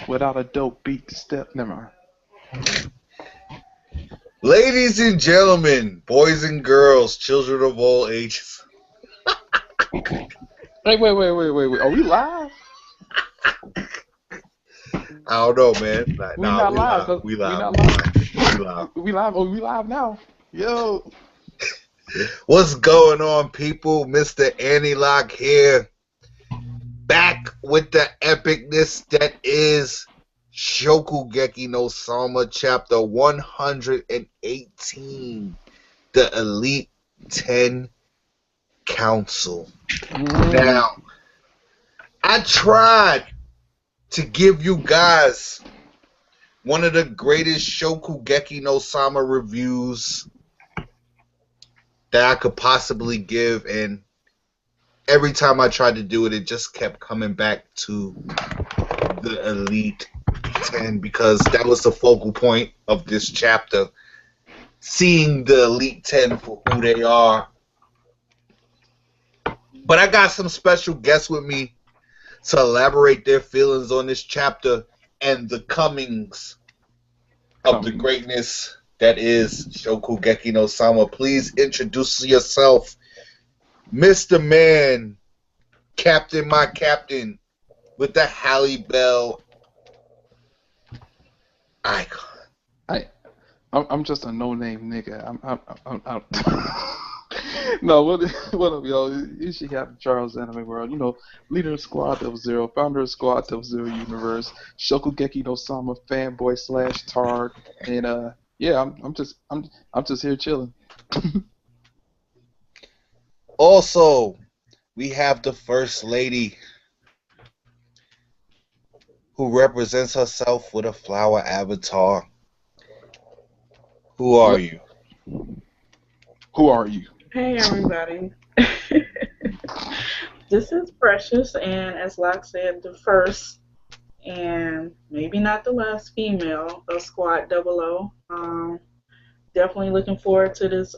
without a dope beat to step. Never mind. Ladies and gentlemen, boys and girls, children of all ages. Hey, wait. Are we live? I don't know, man. We Nah, not we live. live. 'Cause We we live. not We live. live. We live. We live. Oh, we live now. Yo. What's going on, people? Mr. Anti-Lock here. Back with the epicness that is Shokugeki no Soma, chapter 118. The Elite 10 Council. Now, I tried to give you guys one of the greatest Shokugeki no Sama reviews that I could possibly give, and every time I tried to do it, it just kept coming back to the Elite 10 because that was the focal point of this chapter. Seeing the Elite 10 for who they are. But I got some special guests with me to elaborate their feelings on this chapter and the comings of the greatness that is Shokugeki no Sama. Please introduce yourself, Mr. Man, Captain, my captain, with the Halle Bell icon. I'm just a no-name nigga. I'm No, what up, y'all? You should have Charles Anime World. You know, leader of Squad 00, founder of Squad 00 Universe, Shokugeki no Sama fanboy / tard, and yeah, I'm just here chilling. Also, we have the First Lady, who represents herself with a flower avatar. Who are you? Who are you? Hey everybody. This is Precious, and as Locke said, the first and maybe not the last female of Squad 00. Definitely looking forward to this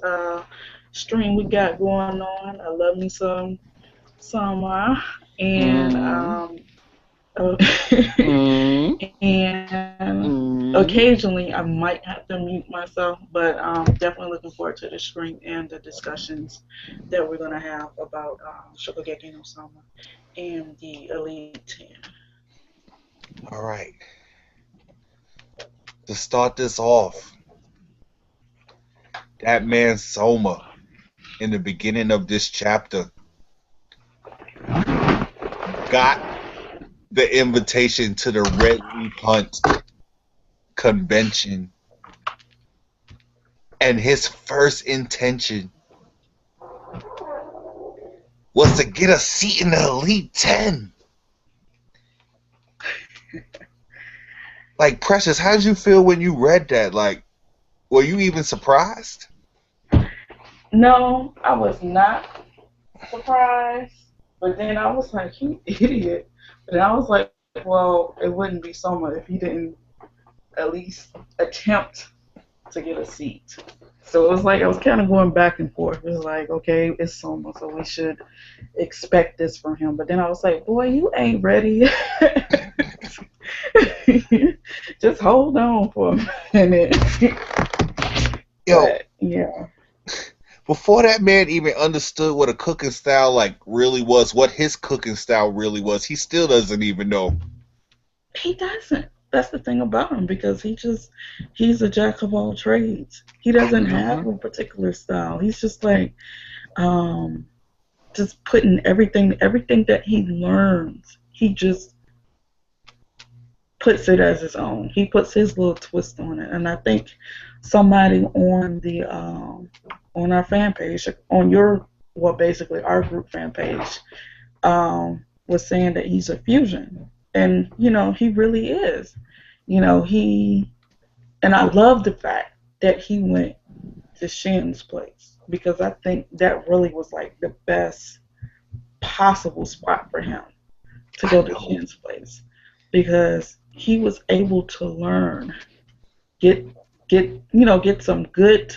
stream we got going on. I love me some Soma, and and occasionally I might have to mute myself, but definitely looking forward to the stream and the discussions that we're gonna have about Shokugeki no Soma and the Elite 10. All right. To start this off, that man Soma, in the beginning of this chapter, got the invitation to the Red Leaf Hunt convention, and his first intention was to get a seat in the Elite 10. Like, Precious, how did you feel when you read that? Like, were you even surprised? No, I was not surprised, but then I was like, you idiot. But then I was like, well, it wouldn't be Soma if he didn't at least attempt to get a seat. So it was like I was kind of going back and forth. It was like, okay, it's Soma, so we should expect this from him. But then I was like, boy, you ain't ready. Just hold on for a minute. Yo, but, yeah. Before that man even understood what a cooking style like really was, what his cooking style really was, he still doesn't even know. He doesn't. That's the thing about him, because he's a jack of all trades. He doesn't have a particular style. He's just like just putting everything that he learns, he just puts it as his own. He puts his little twist on it. And I think somebody on the on our fan page, basically our group fan page, was saying that he's a fusion. And, he really is. And I love the fact that he went to Shin's place, because I think that really was like the best possible spot for him to go to Shin's place, because he was able to learn, get some good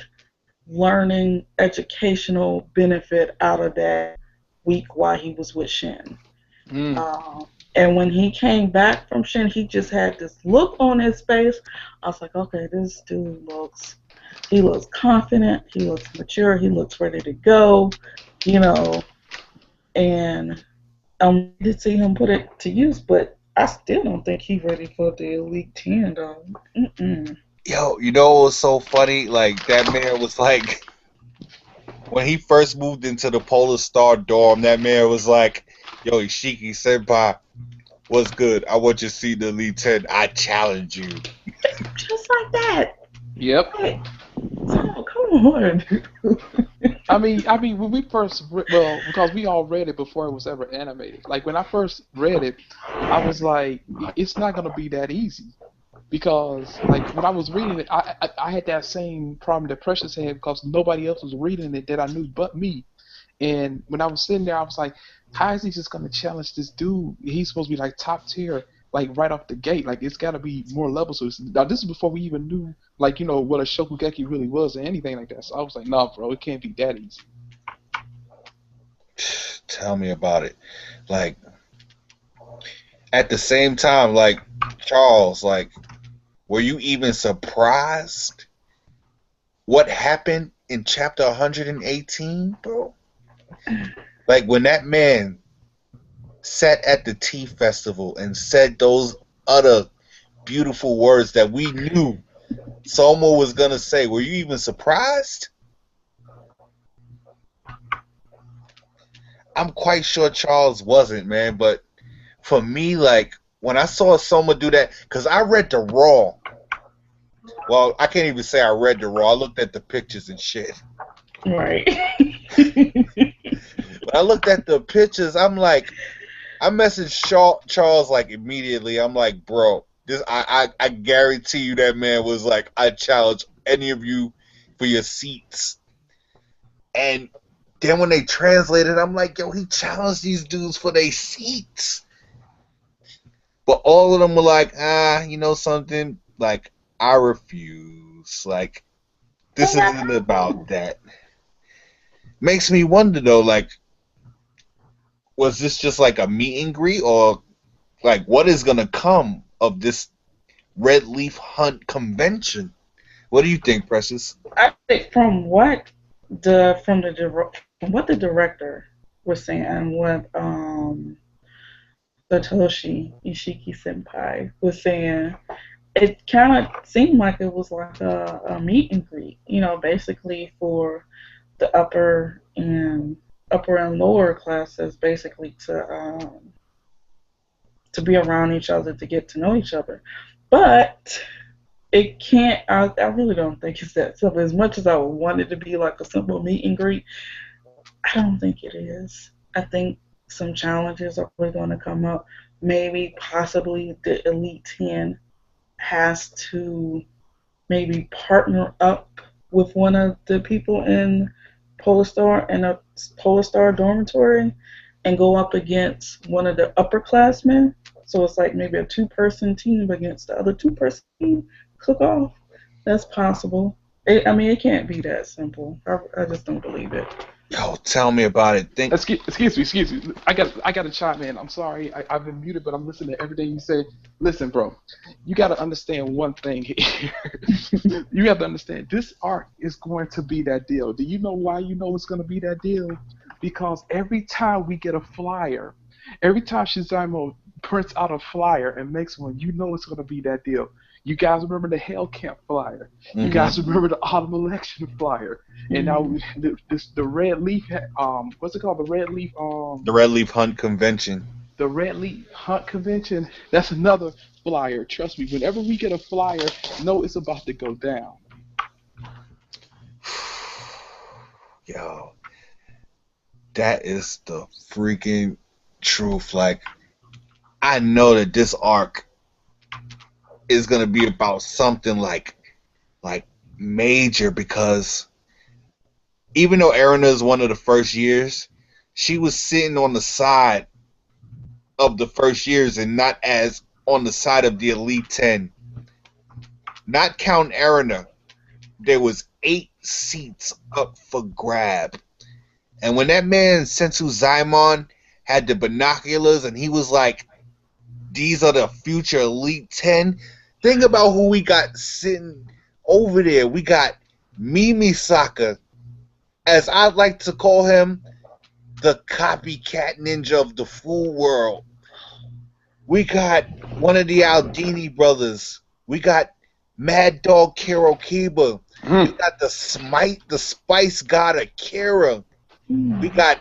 learning, educational benefit out of that week while he was with Shin. And when he came back from Shin, he just had this look on his face. I was like, okay, this dude he looks confident, he looks mature, he looks ready to go, you know. And I'm ready to see him put it to use, but I still don't think he's ready for the Elite 10, though. Mm-mm. Yo, you know what was so funny? Like that man was like when he first moved into the Polar Star dorm, that man was like, "Yo, Ishiki Senpai, what's good? I want you to see the Elite 10. I challenge you." Just like that. Yep. Like, so, come on. I mean, when we first, well, because we all read it before it was ever animated. Like when I first read it, I was like, it's not gonna be that easy because, like, when I was reading it, I had that same problem that Precious had because nobody else was reading it that I knew but me. And when I was sitting there, I was like, how is he just gonna challenge this dude? He's supposed to be like top tier, like right off the gate. Like it's gotta be more levels. So now this is before we even knew, like, what a Shokugeki really was or anything like that. So I was like, nah, bro, it can't be that easy. Tell me about it. Like at the same time, like Charles, like, were you even surprised what happened in chapter 118, bro? Like when that man sat at the tea festival and said those other beautiful words that we knew Soma was gonna say. Were you even surprised? I'm quite sure Charles wasn't, man. But for me, like when I saw Soma do that, because I read the Raw. Well, I can't even say I read the Raw. I looked at the pictures and shit. Right. When I looked at the pictures, I'm like, I messaged Charles like immediately. I'm like, bro, this I guarantee you that man was like, I challenge any of you for your seats. And then when they translated, I'm like, yo, he challenged these dudes for their seats. But all of them were like, you know something? Like, I refuse. Like, this isn't about that. Makes me wonder though, like, was this just like a meet and greet, or like what is gonna come of this Red Leaf Hunt convention? What do you think, Precious? I think from what the director was saying, what Satoshi Ishiki Senpai was saying, it kind of seemed like it was like a meet and greet, basically for the upper and lower classes, basically to be around each other, to get to know each other. But it can't. I really don't think it's that simple. As much as I would want it to be like a simple meet and greet, I don't think it is. I think some challenges are really going to come up. Maybe, possibly, the Elite 10 has to maybe partner up with one of the people in a Polar Star dormitory and go up against one of the upperclassmen. So it's like maybe a two-person team against the other two-person team. Cook off. That's possible. It can't be that simple. I just don't believe it. Yo, tell me about it. Think. Excuse me. I got to chime in. I'm sorry. I've been muted, but I'm listening to everything you say. Listen, bro, you got to understand one thing here. You have to understand this arc is going to be that deal. Do you know why you know it's going to be that deal? Because every time we get a flyer, every time Shizamo prints out a flyer and makes one, you know it's going to be that deal. You guys remember the Hell Camp flyer. You guys remember the Autumn Election flyer. And now the Red Leaf, what's it called? The Red Leaf Hunt convention. The Red Leaf Hunt convention. That's another flyer. Trust me. Whenever we get a flyer, know it's about to go down. Yo, that is the freaking truth. Like, I know that this arc is gonna be about something like major, because even though Erina is one of the first years, she was sitting on the side of the first years and not as on the side of the Elite 10. Not count Erina, there was 8 seats up for grab. And when that man Sensu Zaimon had the binoculars and he was like, these are the future Elite 10. Think about who we got sitting over there. We got Mimi Saka, as I like to call him, the copycat ninja of the full world. We got one of the Aldini brothers. We got Mad Dog Kiba. We Mm. got the Spice God Akira. We Mm. got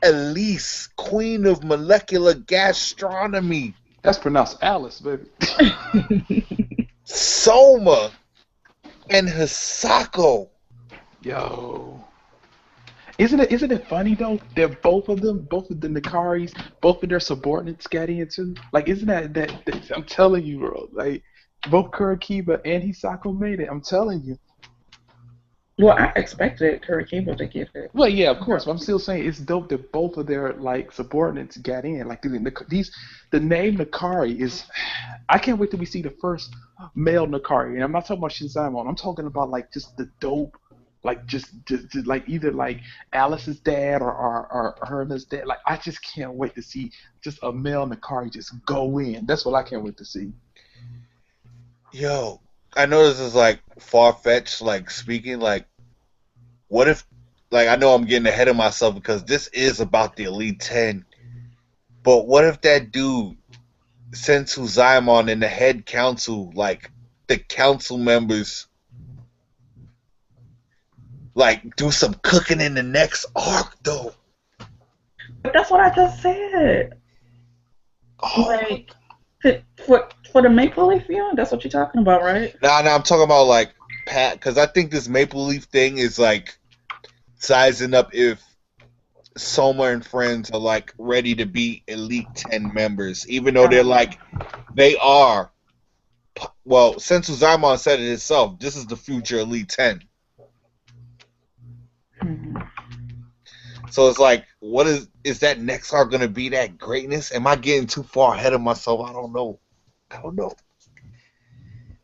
Elise, Queen of Molecular Gastronomy. That's pronounced Alice, baby. Soma and Hisako. Yo. Isn't it funny though that both of the Nakaris, both of their subordinates got in too? Like isn't that I'm telling you, bro, like both Kurikiba and Hisako made it. I'm telling you. Well, I expected Curitiba to get it. Well, yeah, of course, but I'm still saying it's dope that both of their like subordinates got in. Like the name Nakari is. I can't wait till we see the first male Nakari, and I'm not talking about Shizamon. I'm talking about like just the dope, like just like either like Alice's dad or Herman's dad. Like I just can't wait to see just a male Nakari just go in. That's what I can't wait to see. Yo, I know this is like far fetched, like speaking, like what if, like I know I'm getting ahead of myself because this is about the Elite 10, but what if that dude Sensu Zaimon and the head council, like the council members, like do some cooking in the next arc though? But that's what I just said. Oh, Like, for the Maple Leaf viewing, that's what you're talking about, right? nah, I'm talking about like Pat, because I think this Maple Leaf thing is like sizing up if Soma and friends are like ready to be Elite 10 members, even though they're Uh, like they are. Well, Sensu Zaimon said it himself. This is the future Elite 10. hmm. So it's like, what is that next arc gonna be? That greatness? Am I getting too far ahead of myself? I don't know. I don't know.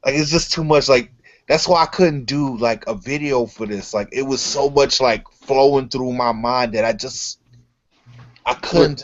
Like it's just too much. Like that's why I couldn't do like a video for this. Like it was so much like flowing through my mind that I But couldn't.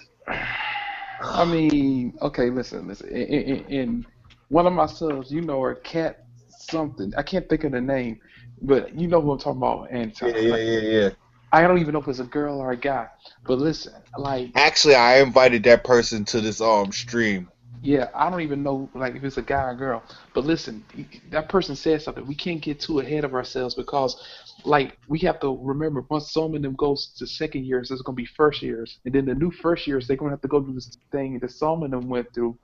I mean, okay, listen. In one of my subs, you know her, Cat something. I can't think of the name, but you know who I'm talking about. And Yeah, yeah, like, yeah, yeah. I don't even know if it's a girl or a guy. But listen, like, Actually, I invited that person to this stream. yeah, I don't even know like if it's a guy or girl. But listen, that person said something. We can't get too ahead of ourselves because, like, we have to remember once some of them goes to second years, it's gonna be first years, and then the new first years they're gonna have to go through this thing that some of them went through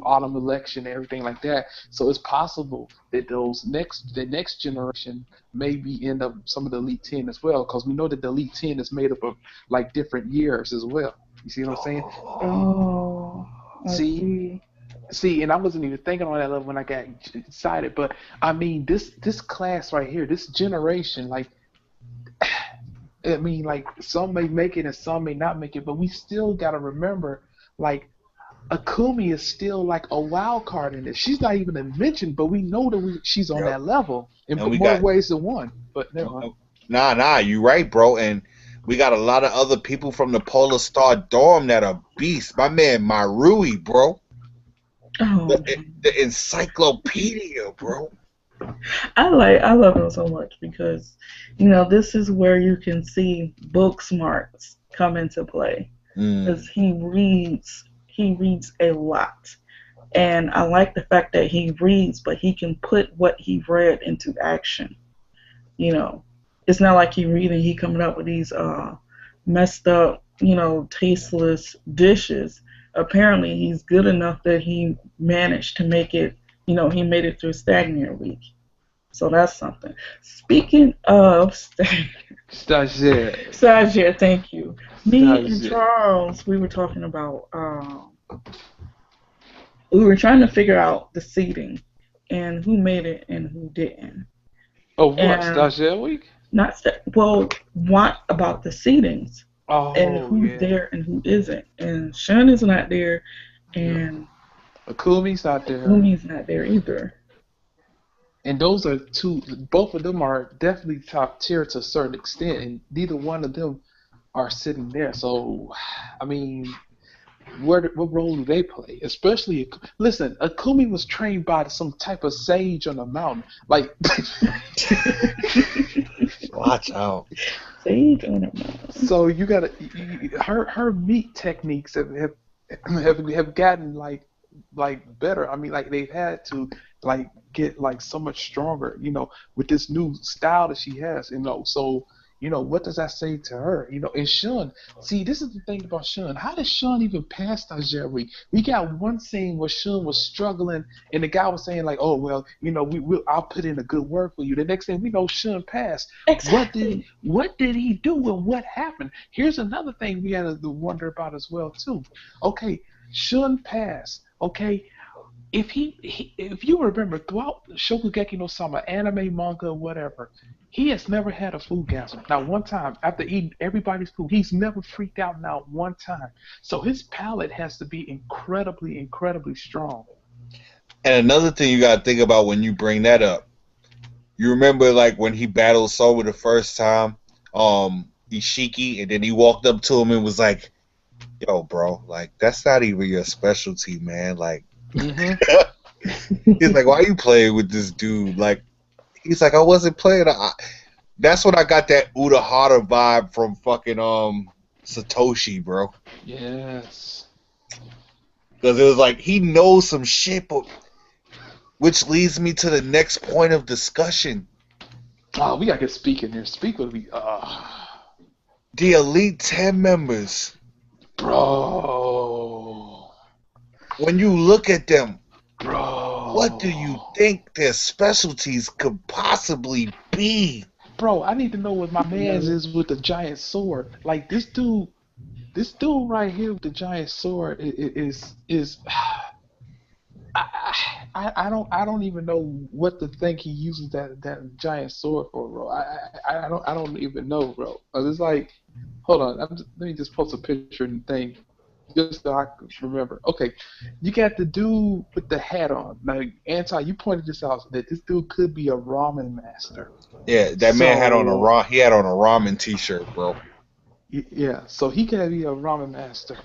autumn election and everything like that. So it's possible that the next generation maybe end up some of the Elite 10 as well, because we know that the Elite 10 is made up of like different years as well. You see what I'm saying? Oh, I See, see. See, and I wasn't even thinking on that level when I got excited. But I mean, this class right here, this generation, like, I mean, like some may make it and some may not make it, but we still gotta remember, like, Akumi is still like a wild card in this. She's not even a mention, but we know that she's on Yep. that level in And we more got ways than one. But never mind. nah, you right, bro. And we got a lot of other people from the Polar Star Dorm that are beasts. My man Marui, bro. Oh, The encyclopedia, bro. I love him so much because, this is where you can see book smarts come into play Mm. because he reads a lot. And I like the fact that he reads, but he can put what he read into action. You know, it's not like he reading, he coming up with these messed up, tasteless dishes. Apparently, he's good enough that he managed to make it. He made it through stagnant week. So that's something. Speaking of Stagiaire, stagiaire, thank you. Me and stagiaire. Charles, we were talking about. We were trying to figure out the seating and who made it and who didn't. Oh, what And stagiaire week? well, what about the seatings and Oh who's yeah, there and who isn't? And Shun is not there, yeah. and Akumi's not there. Gumi's not there either. And those are two. Both of them are definitely top tier to a certain extent, and neither one of them are sitting there. So, I mean, what role do they play? Especially, listen, Akumi was trained by some type of sage on the mountain. Like, Watch out. Sage on her mouth. so you gotta her meat techniques have gotten like better. I mean, like they've had to like get like so much stronger, with this new style that she has, So what does that say to her? And Shun, see, this is the thing about Shun. How did Shun even pass Tajiri? We got one scene where Shun was struggling, and the guy was saying like, "Oh well, I'll put in a good word for you." The next thing we know, Shun passed. Exactly. What did he do, and what happened? Here's another thing we had to wonder about as well too. Okay, Shun passed. Okay, if you remember throughout Shokugeki no Sama, anime, manga, whatever, he has never had a food gasm. Not one time. After eating everybody's food, he's never freaked out not one time. So his palate has to be incredibly, incredibly strong. And another thing you gotta think about when you bring that up, you remember like when he battled Soma the first time, Ishiki, and then he walked up to him and was like, "Yo, bro, like that's not even your specialty, man." Like, Mm-hmm. he's like, "Why you playing with this dude?" Like, he's like, "I wasn't playing." That's when I got that Urahara vibe from fucking Satoshi, bro. Yes. Because it was like he knows some shit, but which leads me to the next point of discussion. Oh, we gotta get Speak in here. Speak would be The Elite 10 members. bro. When you look at them, what do you Bro. think their specialties could possibly be? Bro, I need to know what my man's is with the giant sword. Like this dude right here with the giant sword is I don't even know what to think he uses that giant sword for, bro. I don't even know, bro. It's like, hold on, let me just post a picture and thing, just so I can remember. Okay, you got the dude with the hat on. Now, Anti, you pointed this out that this dude could be a ramen master. Yeah, that man had on So he had on a ramen t-shirt, bro. yeah, so he could be a ramen master.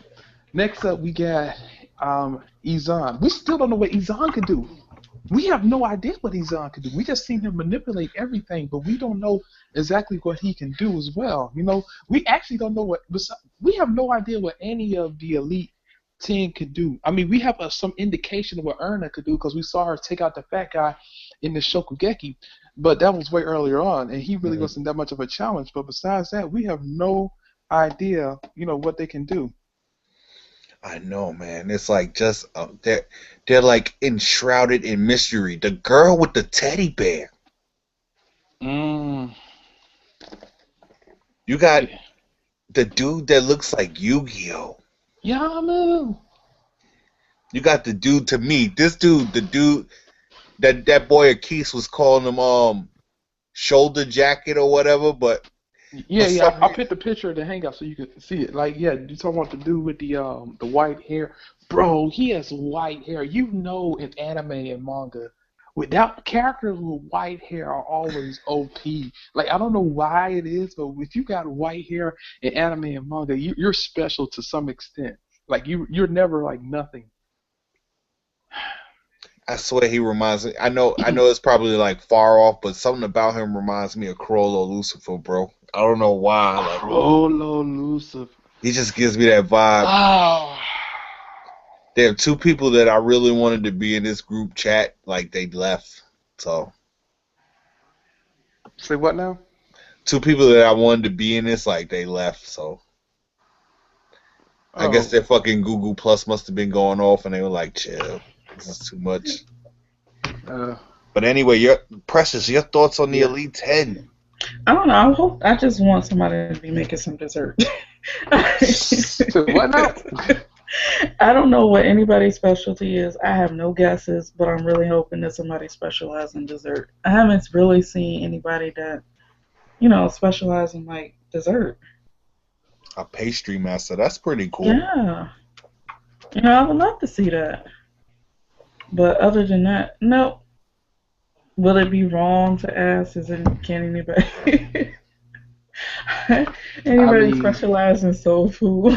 Next up, we got Izan. We still don't know what Izan could do. We have no idea what Izan could do. We just seen him manipulate everything, but we don't know exactly what he can do as well. We actually don't know we have no idea what any of the Elite 10 could do. I mean, we have some indication of what Erna could do because we saw her take out the fat guy in the Shokugeki, but that was way earlier on, and he really wasn't that much of a challenge. But besides that, we have no idea, what they can do. I know, man. It's like just they're like enshrouded in mystery. The girl with the teddy bear. Mm. You got the dude that looks like Yu-Gi-Oh. Yamu. You got the dude to me. This dude, the dude that boy Akis was calling him shoulder jacket or whatever, but for Yeah. some I'll reason, put the picture of the hangout so you can see it. Like, yeah, you talking about the dude with the white hair, bro? He has white hair. In anime and manga, without characters with white hair are always OP. Like, I don't know why it is, but if you got white hair in anime and manga, you're special to some extent. Like you're never like nothing. I swear he reminds me. I know it's probably like far off, but something about him reminds me of Kroll or Lucifer, bro. I don't know why. Like Crollo Lucifer. he just gives me that vibe. Oh. There are two people that I really wanted to be in this group chat, like they left. So Say what now? two people that I wanted to be in this, like they left. So I guess Oh. their fucking Google Plus must have been going off, and they were like, "Chill, this is too much." Uh. But anyway, your thoughts on the Yeah. Elite 10? I don't know. I just want somebody to be making some dessert. So what now? I don't know what anybody's specialty is. I have no guesses, but I'm really hoping that somebody specializes in dessert. I haven't really seen anybody that, specialize in like dessert. A pastry master. That's pretty cool. Yeah. I would love to see that. But other than that, no. Will it be wrong to ask? Can anybody? I Anybody mean, specialize in soul food?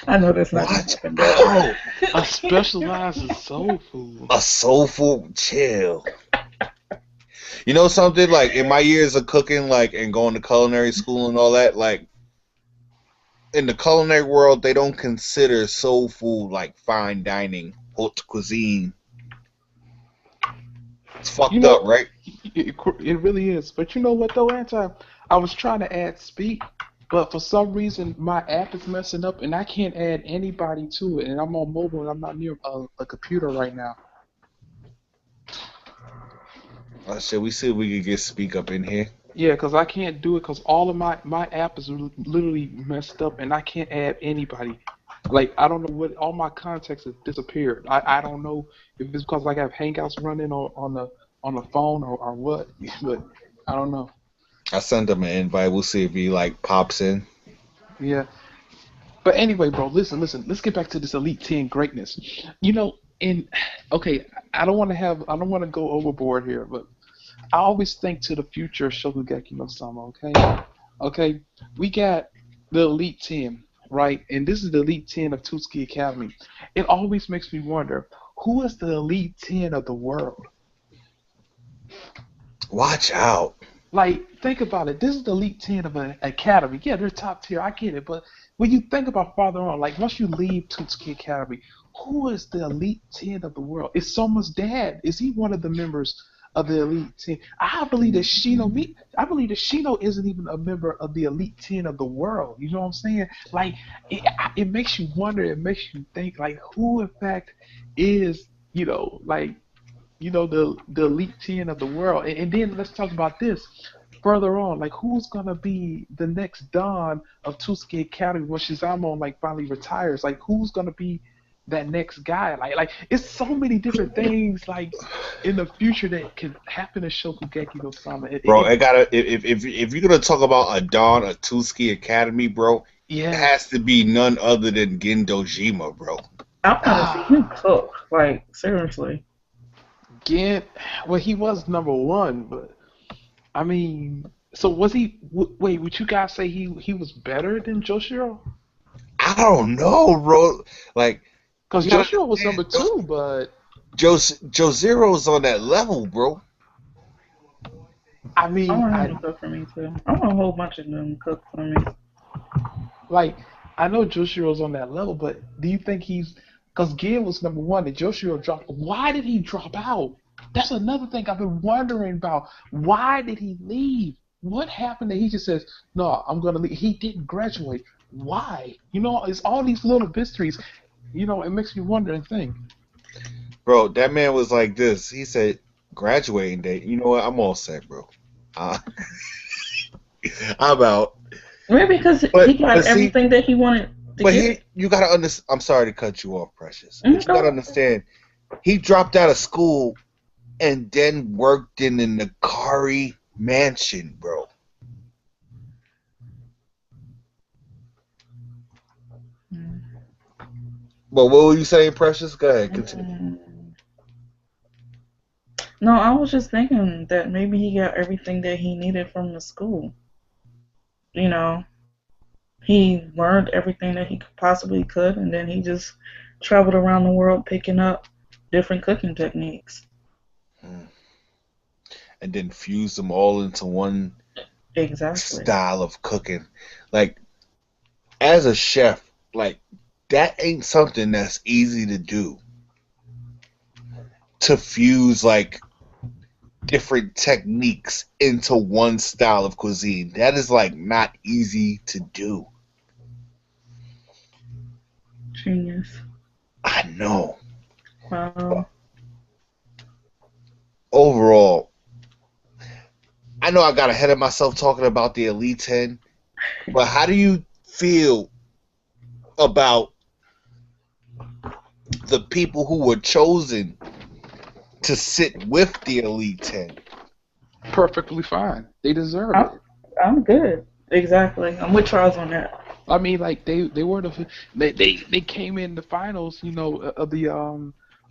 I know that's not gonna Watch happen, but out. a specialized soul food. A soulful chill. You know something? Like in my years of cooking, like and going to culinary school and all that, like in the culinary world, they don't consider soul food like fine dining, haute cuisine. It's You fucked up, know, right? it really is. But you know what though, Anti? I was trying to add speak, but for some reason my app is messing up, and I can't add anybody to it. And I'm on mobile, and I'm not near a computer right now. Shit, we see if we could get speak up in here. Yeah, cause I can't do it, cause all of my app is literally messed up, and I can't add anybody. Like I don't know what all my contacts have disappeared. I don't know if it's because like I have Hangouts running on the phone or what, but I don't know. I sent him an invite. We'll see if he like pops in. Yeah. But anyway, bro, listen. Let's get back to this Elite Ten greatness. You know, in okay, I don't want to go overboard here, but I always think to the future of Shokugeki no Sama. Okay, we got the Elite Ten, right? And this is the Elite Ten of Tutsuki Academy. It always makes me wonder who is the Elite Ten of the world. Watch out. Like, think about it. This is the Elite Ten of an academy. Yeah, they're top tier. I get it. But when you think about farther on, like once you leave Tutsuki Academy, who is the Elite Ten of the world? Is Soma's dad? Is he one of the members of the Elite Ten? I believe that Shino isn't even a member of the Elite Ten of the world. You know what I'm saying? Like, it makes you wonder. It makes you think. Like, who in fact is the elite 10 of the world. And then let's talk about this further on. Like, who's gonna be the next Don of Tusuke Academy when Shizamon like finally retires? Like, who's gonna be that next guy? Like it's so many different things like in the future that could happen to Shokugeki no Sama. Bro, it gotta if you're gonna talk about a Dawn, a Tuski Academy, bro, it has Yes. to be none other than Gendo Jima, bro. I want to see him Ah, cook. Like seriously. Gent. Well, he was number one, but I mean, so was he? Wait, would you guys say he was better than Joshiro? I don't know, bro. Like Because you gotta Joshua was understand, number two, but Joe Zero's on that level, bro. I I mean, want him to cook for me too. I want a whole bunch of them to cook for me. like I know Joshiro's on that level, but do you think he's because Gil was number one and Joshiro dropped? Why did he drop out? That's another thing I've been wondering about. Why did he leave? What happened that he just says, "No, I'm gonna leave"? He didn't graduate. Why? It's all these little mysteries. It makes me wonder and think. Bro, that man was like this. He said, graduating date. You know what? I'm all set, bro. Uh, I'm out. Maybe because he But got see, everything that he wanted to but here get. you gotta understand. I'm sorry to cut you off, Precious, but you Go gotta ahead. understand. He dropped out of school and then worked in the Nakari mansion, bro. But what were you saying, Precious? Go ahead, continue. Mm. No, I was just thinking that maybe he got everything that he needed from the school. You know, he learned everything that he possibly could, and then he just traveled around the world picking up different cooking techniques. Hmm. And then fuse them all into one Exactly. style of cooking. Like as a chef, like that ain't something that's easy to do. To fuse like different techniques into one style of cuisine. That is like not easy to do. Genius. I know. But Wow. overall, I know I got ahead of myself talking about the Elite 10, but how do you feel about the people who were chosen to sit with the Elite 10? Perfectly fine. They deserve I'm, it. I'm good. Exactly. I'm with Charles on that. I mean, like they were they came in the finals, of the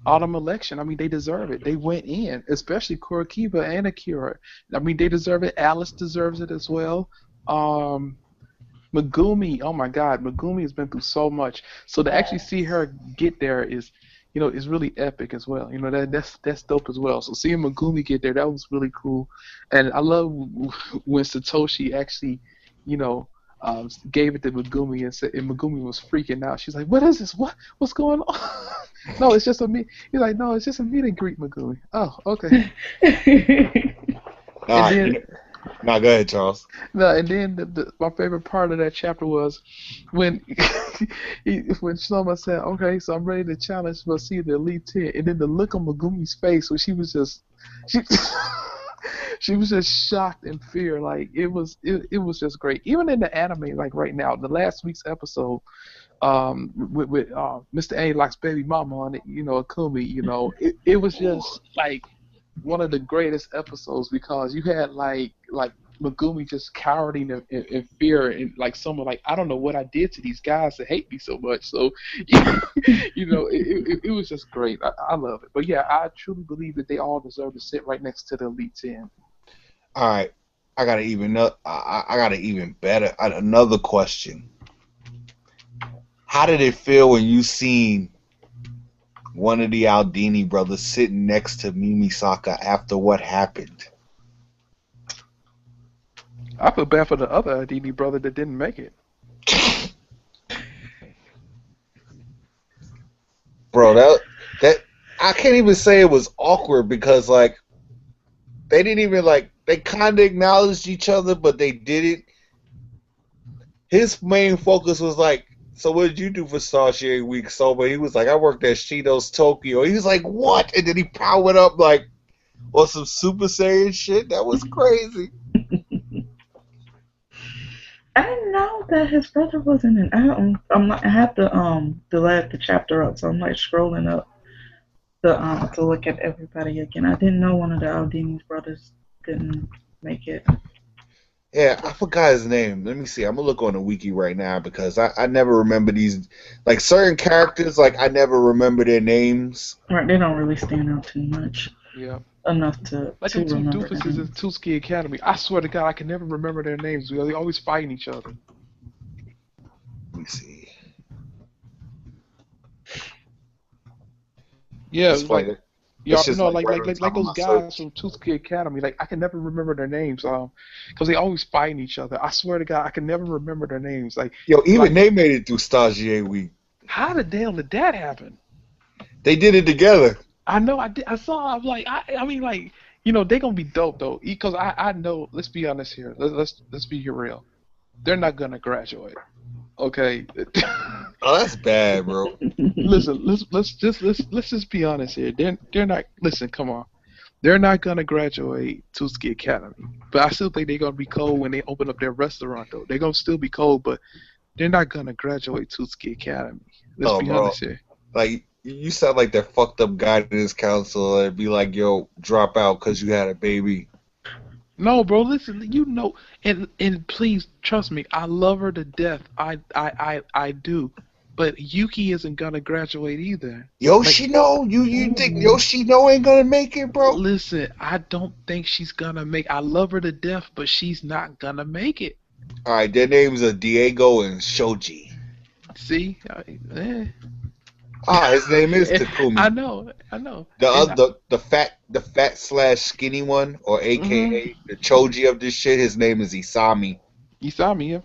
autumn election. I mean, they deserve it. They went in, especially Kurikiba and Akira. I mean, they deserve it. Alice deserves it as well. Um, Megumi, oh my God, Megumi has been through so much. So to actually see Yes. her get there is really epic as well. That's dope as well. So seeing Megumi get there, that was really cool. And I love when Satoshi actually, you know, gave it to Megumi and Megumi was freaking out. She's like, "What is this? What's going on?" No, it's just a meet. He's like, "No, it's just a meet and greet, Megumi." Oh, okay. All And right, then now go ahead, Charles. No, and then my favorite part of that chapter was when when Soma said, "Okay, so I'm ready to challenge, but see the Elite Ten," and then the look on Megumi's face when she she was just shocked and fear. Like it was just great. Even in the anime, like right now, the last week's episode, with Mr. A likes baby mama on it, Akumi, it was just like one of the greatest episodes because you had like Megumi just cowering in fear and like someone like I don't know what I did to these guys that hate me so much. So it was just great. I love it. But yeah, I truly believe that they all deserve to sit right next to the Elite Ten. All right, I got an even better another question. How did it feel when you seen one of the Aldini brothers sitting next to Mimisaka after what happened? I feel bad for the other Adini brother that didn't make it. Bro, that I can't even say it was awkward because like they didn't even like they kind of acknowledged each other, but they didn't. His main focus was like, "So what did you do for Starshare Week?" Soma, he was like, "I worked at Shido's Tokyo." He was like, "What?" And then he powered up like on some Super Saiyan shit. That was crazy. I didn't know that his brother was in an album. I have to delete the chapter up, so I'm like scrolling up to look at everybody again. I didn't know one of the Aldini's brothers didn't make it. Yeah, I forgot his name. Let me see. I'm gonna look on the wiki right now because I never remember these like certain characters. Like I never remember their names. Right, they don't really stand out too much Yeah. enough to Like them two remember the doofuses in names. Tuski Academy. I swear to God, I can never remember their names. They always fighting each other. Let me see. Yeah, That's it was like funny. That's y'all, just like like right like on like top like of those my guys search. from Tuski Academy. Like I can never remember their names. Because they always fighting each other. I swear to God, I can never remember their names. Yo, even Like they made it through Stagiaire Week. how the hell did that happen? They did it together. I know I did. I saw. I'm like I mean like they gonna be dope though. Because I know. Let's be honest here. Let's be here real. They're not gonna graduate. Okay. Oh, that's bad, bro. Listen, let's just be honest here. They're not. Listen, come on. They're not gonna graduate Tuski Academy, but I still think they're gonna be cold when they open up their restaurant. Though they're gonna still be cold, but they're not gonna graduate Tuski Academy. Let's Oh, be bro. honest here. Like you sound like that fucked up guidance counselor. And be like, yo, drop out because you had a baby. No, bro. Listen, and please trust me. I love her to death. I do, but Yuki isn't gonna graduate either. Like, Yoshino, you think Yoshino ain't gonna make it, bro? listen, I don't think she's gonna make. I love her to death, but she's not gonna make it. All right, their names are Diego and Shoji. See, Ah, his name is Takumi. I know, The and other, the fat slash skinny one, or mm-hmm, AKA the Choji of this shit, his name is Isami. Isami, yeah,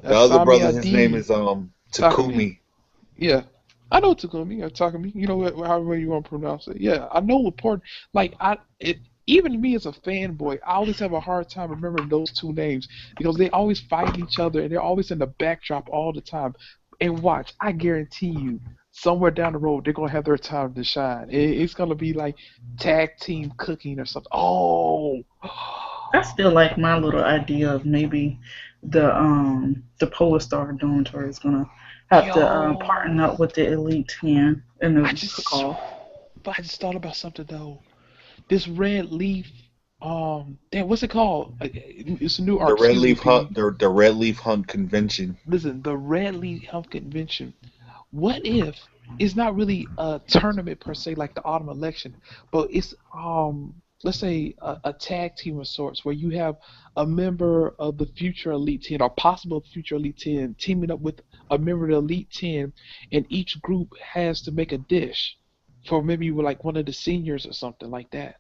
The that's other Sami brother, his name Adini is Takumi. Takumi. Yeah, I know Takumi, Takumi. You know what, however you want to pronounce it. Yeah, I know what part. Like even me as a fanboy, I always have a hard time remembering those two names because they always fight each other and they're always in the backdrop all the time. And watch, I guarantee you, somewhere down the road they're gonna have their time to shine. It's gonna be like tag team cooking or something. Oh, I still like my little idea of maybe the Polar Star Dormitory is gonna have to partner yo, up with the Elite Ten in I the just, call. but I just thought about something though. This red leaf, damn, what's it called? It's a new The arc. Red Excuse me, Leaf Hunt, PD. the Red Leaf Hunt convention. Listen, the red leaf health convention. What if it's not really a tournament per se like the autumn election, but it's let's say a tag team of sorts where you have a member of the future Elite 10 or possible future Elite 10 teaming up with a member of the Elite 10, and each group has to make a dish for maybe like one of the seniors or something like that.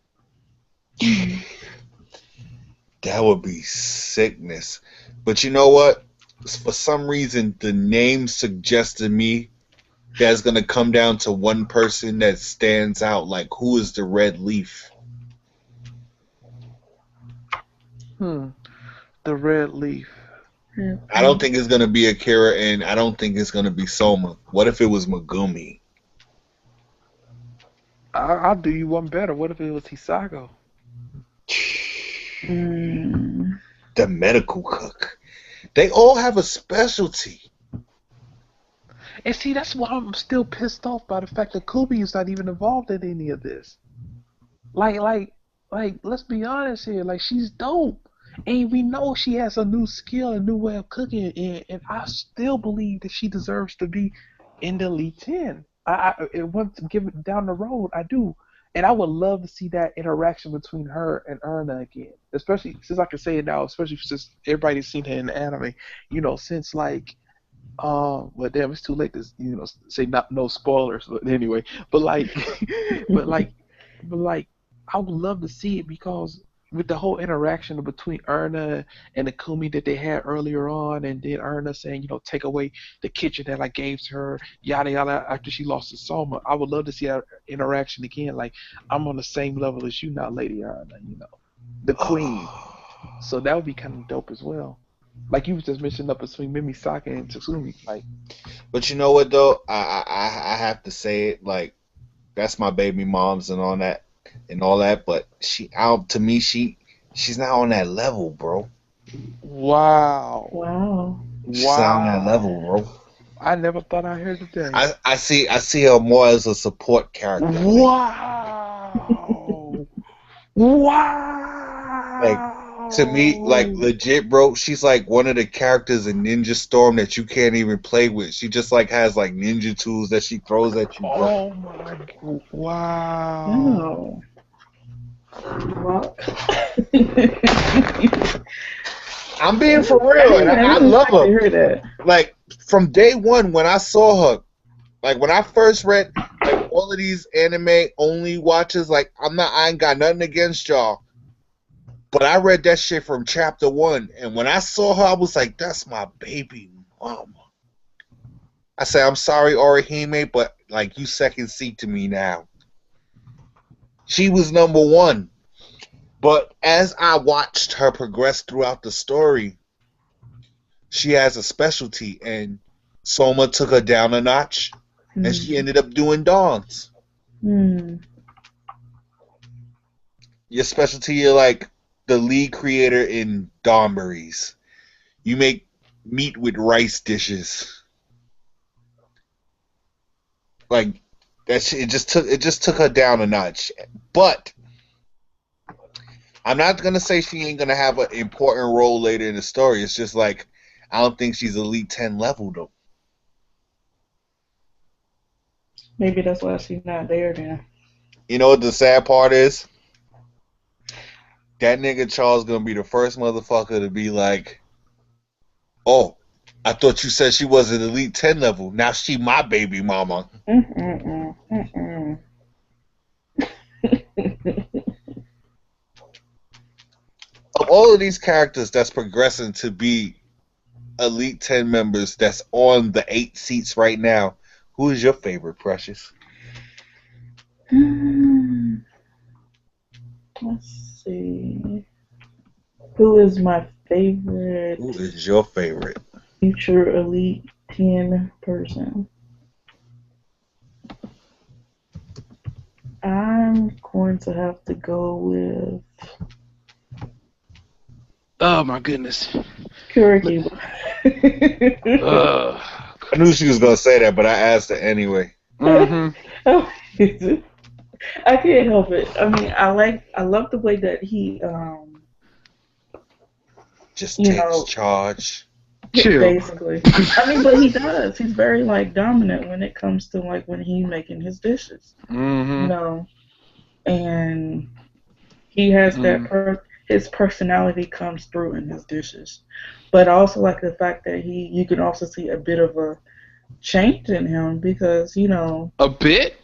That would be sickness. But you know what? For some reason, the name suggests to me that's going to come down to one person that stands out. Like, who is the red leaf? The red leaf. I don't think it's going to be Akira, and I don't think it's going to be Soma. What if it was Megumi? I'll do you one better. What if it was Hisago? The medical cook. They all have a specialty. And see, that's why I'm still pissed off by the fact that Kubi is not even involved in any of this. Like, let's be honest here. Like, she's dope. And we know she has a new skill, a new way of cooking, and I still believe that she deserves to be in the Elite 10. Once given down the road, I do. And I would love to see that interaction between her and Erna again. Especially since I can say it now, especially since everybody's seen her in the anime. You know, since like well damn, it's too late to say not no spoilers, but anyway. But like but like but like I would love to see it because with the whole interaction between Erna and Akumi that they had earlier on, and then Erna saying, take away the kitchen that I gave to her, yada yada, after she lost to Soma. I would love to see that interaction again. Like, I'm on the same level as you now, Lady Erna, the queen. So that would be kind of dope as well. Like you was just mentioning up between Mimisaka and Tatsumi. Like, But you know what though? I have to say it. Like, that's my baby moms and all that. But to me, she's not on that level, bro. wow. She's not on that level, bro. I never thought I'd hear the day. I see her more as a support character. Wow. Wow. Like, to me, like, legit, bro, she's like one of the characters in Ninja Storm that you can't even play with. She just like has like ninja tools that she throws at you, bro. Oh my god. Wow. Well, I'm being for real, and I love her. Hear that. Like, from day one when I saw her, like when I first read like all of these anime only watchers, like I ain't got nothing against y'all, but I read that shit from chapter 1, and when I saw her, I was like, that's my baby mama. I said, I'm sorry, Orihime, but like, you second seat to me now. She was number 1. But as I watched her progress throughout the story, she has a specialty, and Soma took her down a notch, and she ended up doing dawns. Your specialty, you're like the lead creator in Donberries. You make meat with rice dishes. Like, that shit, it just took her down a notch. But I'm not gonna say she ain't gonna have an important role later in the story. It's just like, I don't think she's Elite 10 level though. Maybe that's why she's not there then. You know what the sad part is? That nigga Charles gonna be the first motherfucker to be like, oh, I thought you said she was an Elite 10 level. Now she my baby mama. Of all of these characters that's progressing to be Elite 10 members that's on the 8 seats right now, who is your favorite, Precious? Let's see. Who is my favorite? Who is your favorite? Future Elite 10 person. I'm going to have to go with... Oh my goodness. Kuriki. I knew she was gonna say that, but I asked her anyway. I can't help it. I mean, I love the way that he just takes charge. Chill. Basically. I mean, but he does. He's very like dominant when it comes to like when he's making his dishes. And He has Mm. his personality comes through in his dishes, but I also like the fact that you can also see a bit of a change in him because A bit?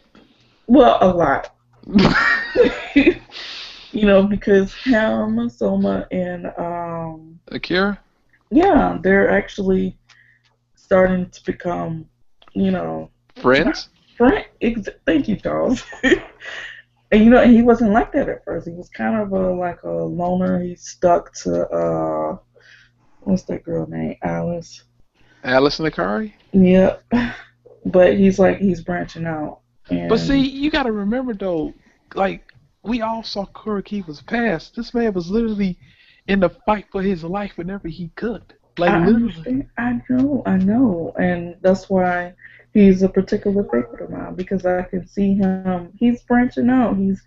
well, a lot. Because him, Soma, and Akira? yeah, they're actually starting to become, you know, not Friends? friend. Thank you, Charles. And he wasn't like that at first. He was kind of like a loner. He stuck to what's that girl name? Alice. Alice and Akari? Yep. But he's branching out, But see, and you gotta remember though, like, we all saw Kurikiva's past. This man was literally in the fight for his life whenever he could. Like, I literally. understand. I know, and that's why he's a particular favorite of mine because I can see him. He's branching out. He's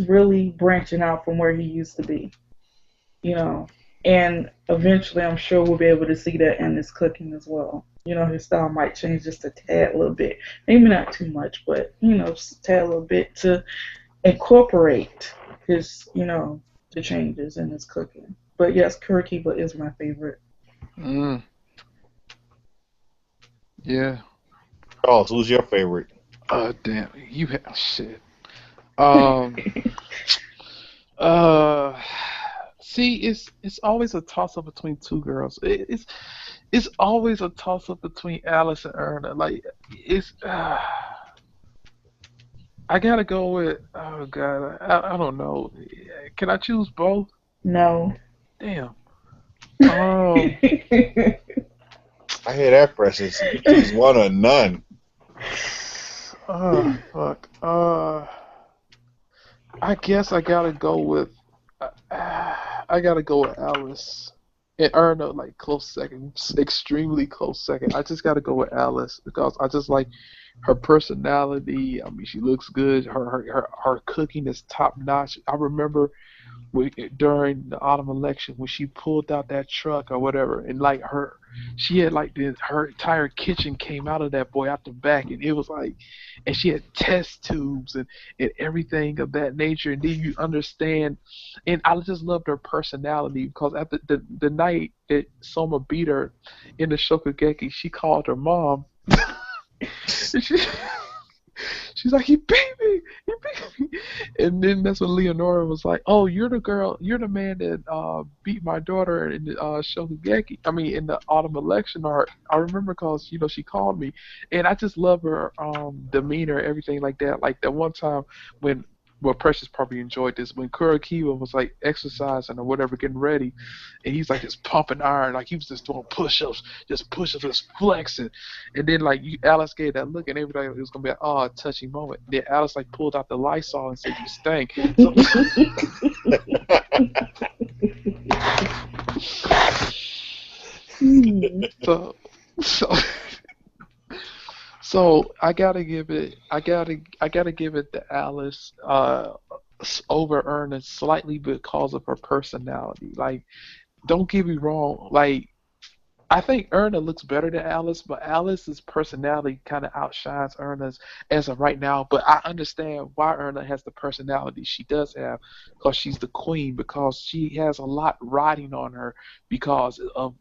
really branching out from where he used to be. You know, and eventually, I'm sure we'll be able to see that in his cooking as well. His style might change just a tad, a little bit, maybe not too much, but just a tad, a little bit to incorporate the changes in his cooking. But yes, Kurikiba is my favorite. Mm, yeah. Charles, who's your favorite? Damn. You have shit. Um. Uh. See, it's always a toss up between two girls. It's always a toss up between Alice and Erna. Like, it's. I gotta go with. Oh God, I don't know. Can I choose both? No. Damn. Um. I hear that, Precious. You choose one or none. Oh fuck. I guess I gotta go with. I gotta go with Alice. And Erna, like, close second, extremely close second. I just gotta go with Alice because I just like her personality. I mean, she looks good. Her cooking is top notch. I remember during the autumn election when she pulled out that truck or whatever, and like she had like her entire kitchen came out of that boy out the back, and it was like, and she had test tubes and everything of that nature, and then you understand, and I just loved her personality because after the night that Soma beat her in the Shokugeki, she called her mom. And she's like, he beat me, he beat me. And then that's when Leonora was like, oh, you're the girl, you're the man that beat my daughter in the Shokugeki. I mean, in the autumn election. Or I remember because she called me, and I just love her demeanor, everything like that. Like that one time when. Well, Precious probably enjoyed this when Kurikiwa was like exercising or whatever, getting ready, and he's like just pumping iron, like he was just doing push-ups, just flexing. And then like Alice gave that look, and everybody it was gonna be an touching moment. Then Alice like pulled out the Lysol and said, "You stink." So, so, so, so I gotta give it to Alice over Ernest slightly because of her personality. Like, don't get me wrong, like I think Erna looks better than Alice, but Alice's personality kind of outshines Erna's as of right now. But I understand why Erna has the personality she does have, because she's the queen, because she has a lot riding on her, because of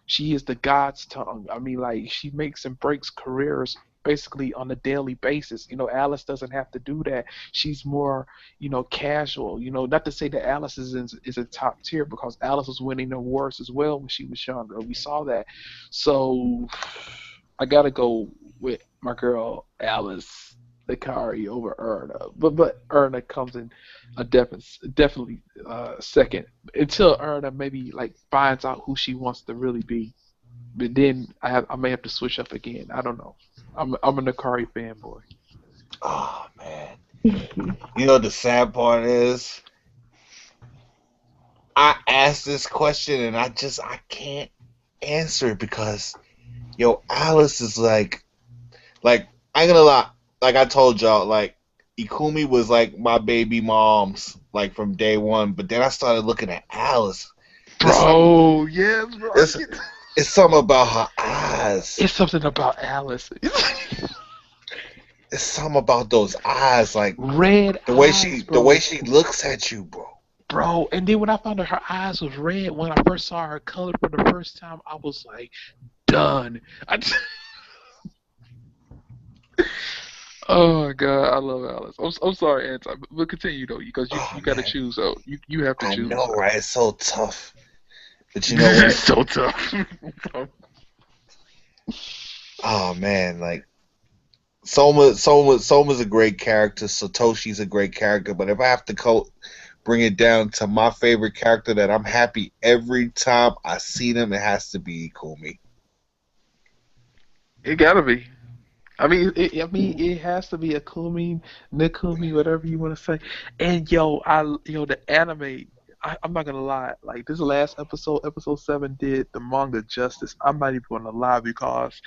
she is the God's tongue. I mean, like, she makes and breaks careers basically on a daily basis. Alice doesn't have to do that. She's more casual. Not to say that Alice is a top tier, because Alice was winning awards as well when she was younger. We saw that. So I gotta go with my girl Alice Hikari over Erna. But Erna comes in a definitely second, until Erna maybe like finds out who she wants to really be. But then I may have to switch up again. I don't know. I'm an Akari fanboy. Oh man. You know the sad part is I asked this question and I can't answer it because Alice is like I ain't gonna lie, like I told y'all, like Ikumi was like my baby mom's like from day one, but then I started looking at Alice. There's some Bro, yes, bro. it's it's something about her eyes. It's something about Alice. it's something about those eyes, like Red the way eyes, she the way bro. she looks at you, bro. Bro, and then when I found out her eyes was red when I first saw her color for the first time, I was like, done. I just, oh my god, I love Alice. I'm sorry, Anti, but continue though, because Oh you got to man, choose though. You have to I choose. know, right? It's so tough. But you know This is what? so tough. Oh man, like Soma's a great character. Satoshi's a great character. But if I have to bring it down to my favorite character that I'm happy every time I see them, it has to be Ikumi. It gotta be. I mean, it has to be a Kumi, Nikumi, whatever you want to say. And the anime. I'm not gonna lie. Like this last episode, episode 7, did the manga justice. I'm not even gonna lie because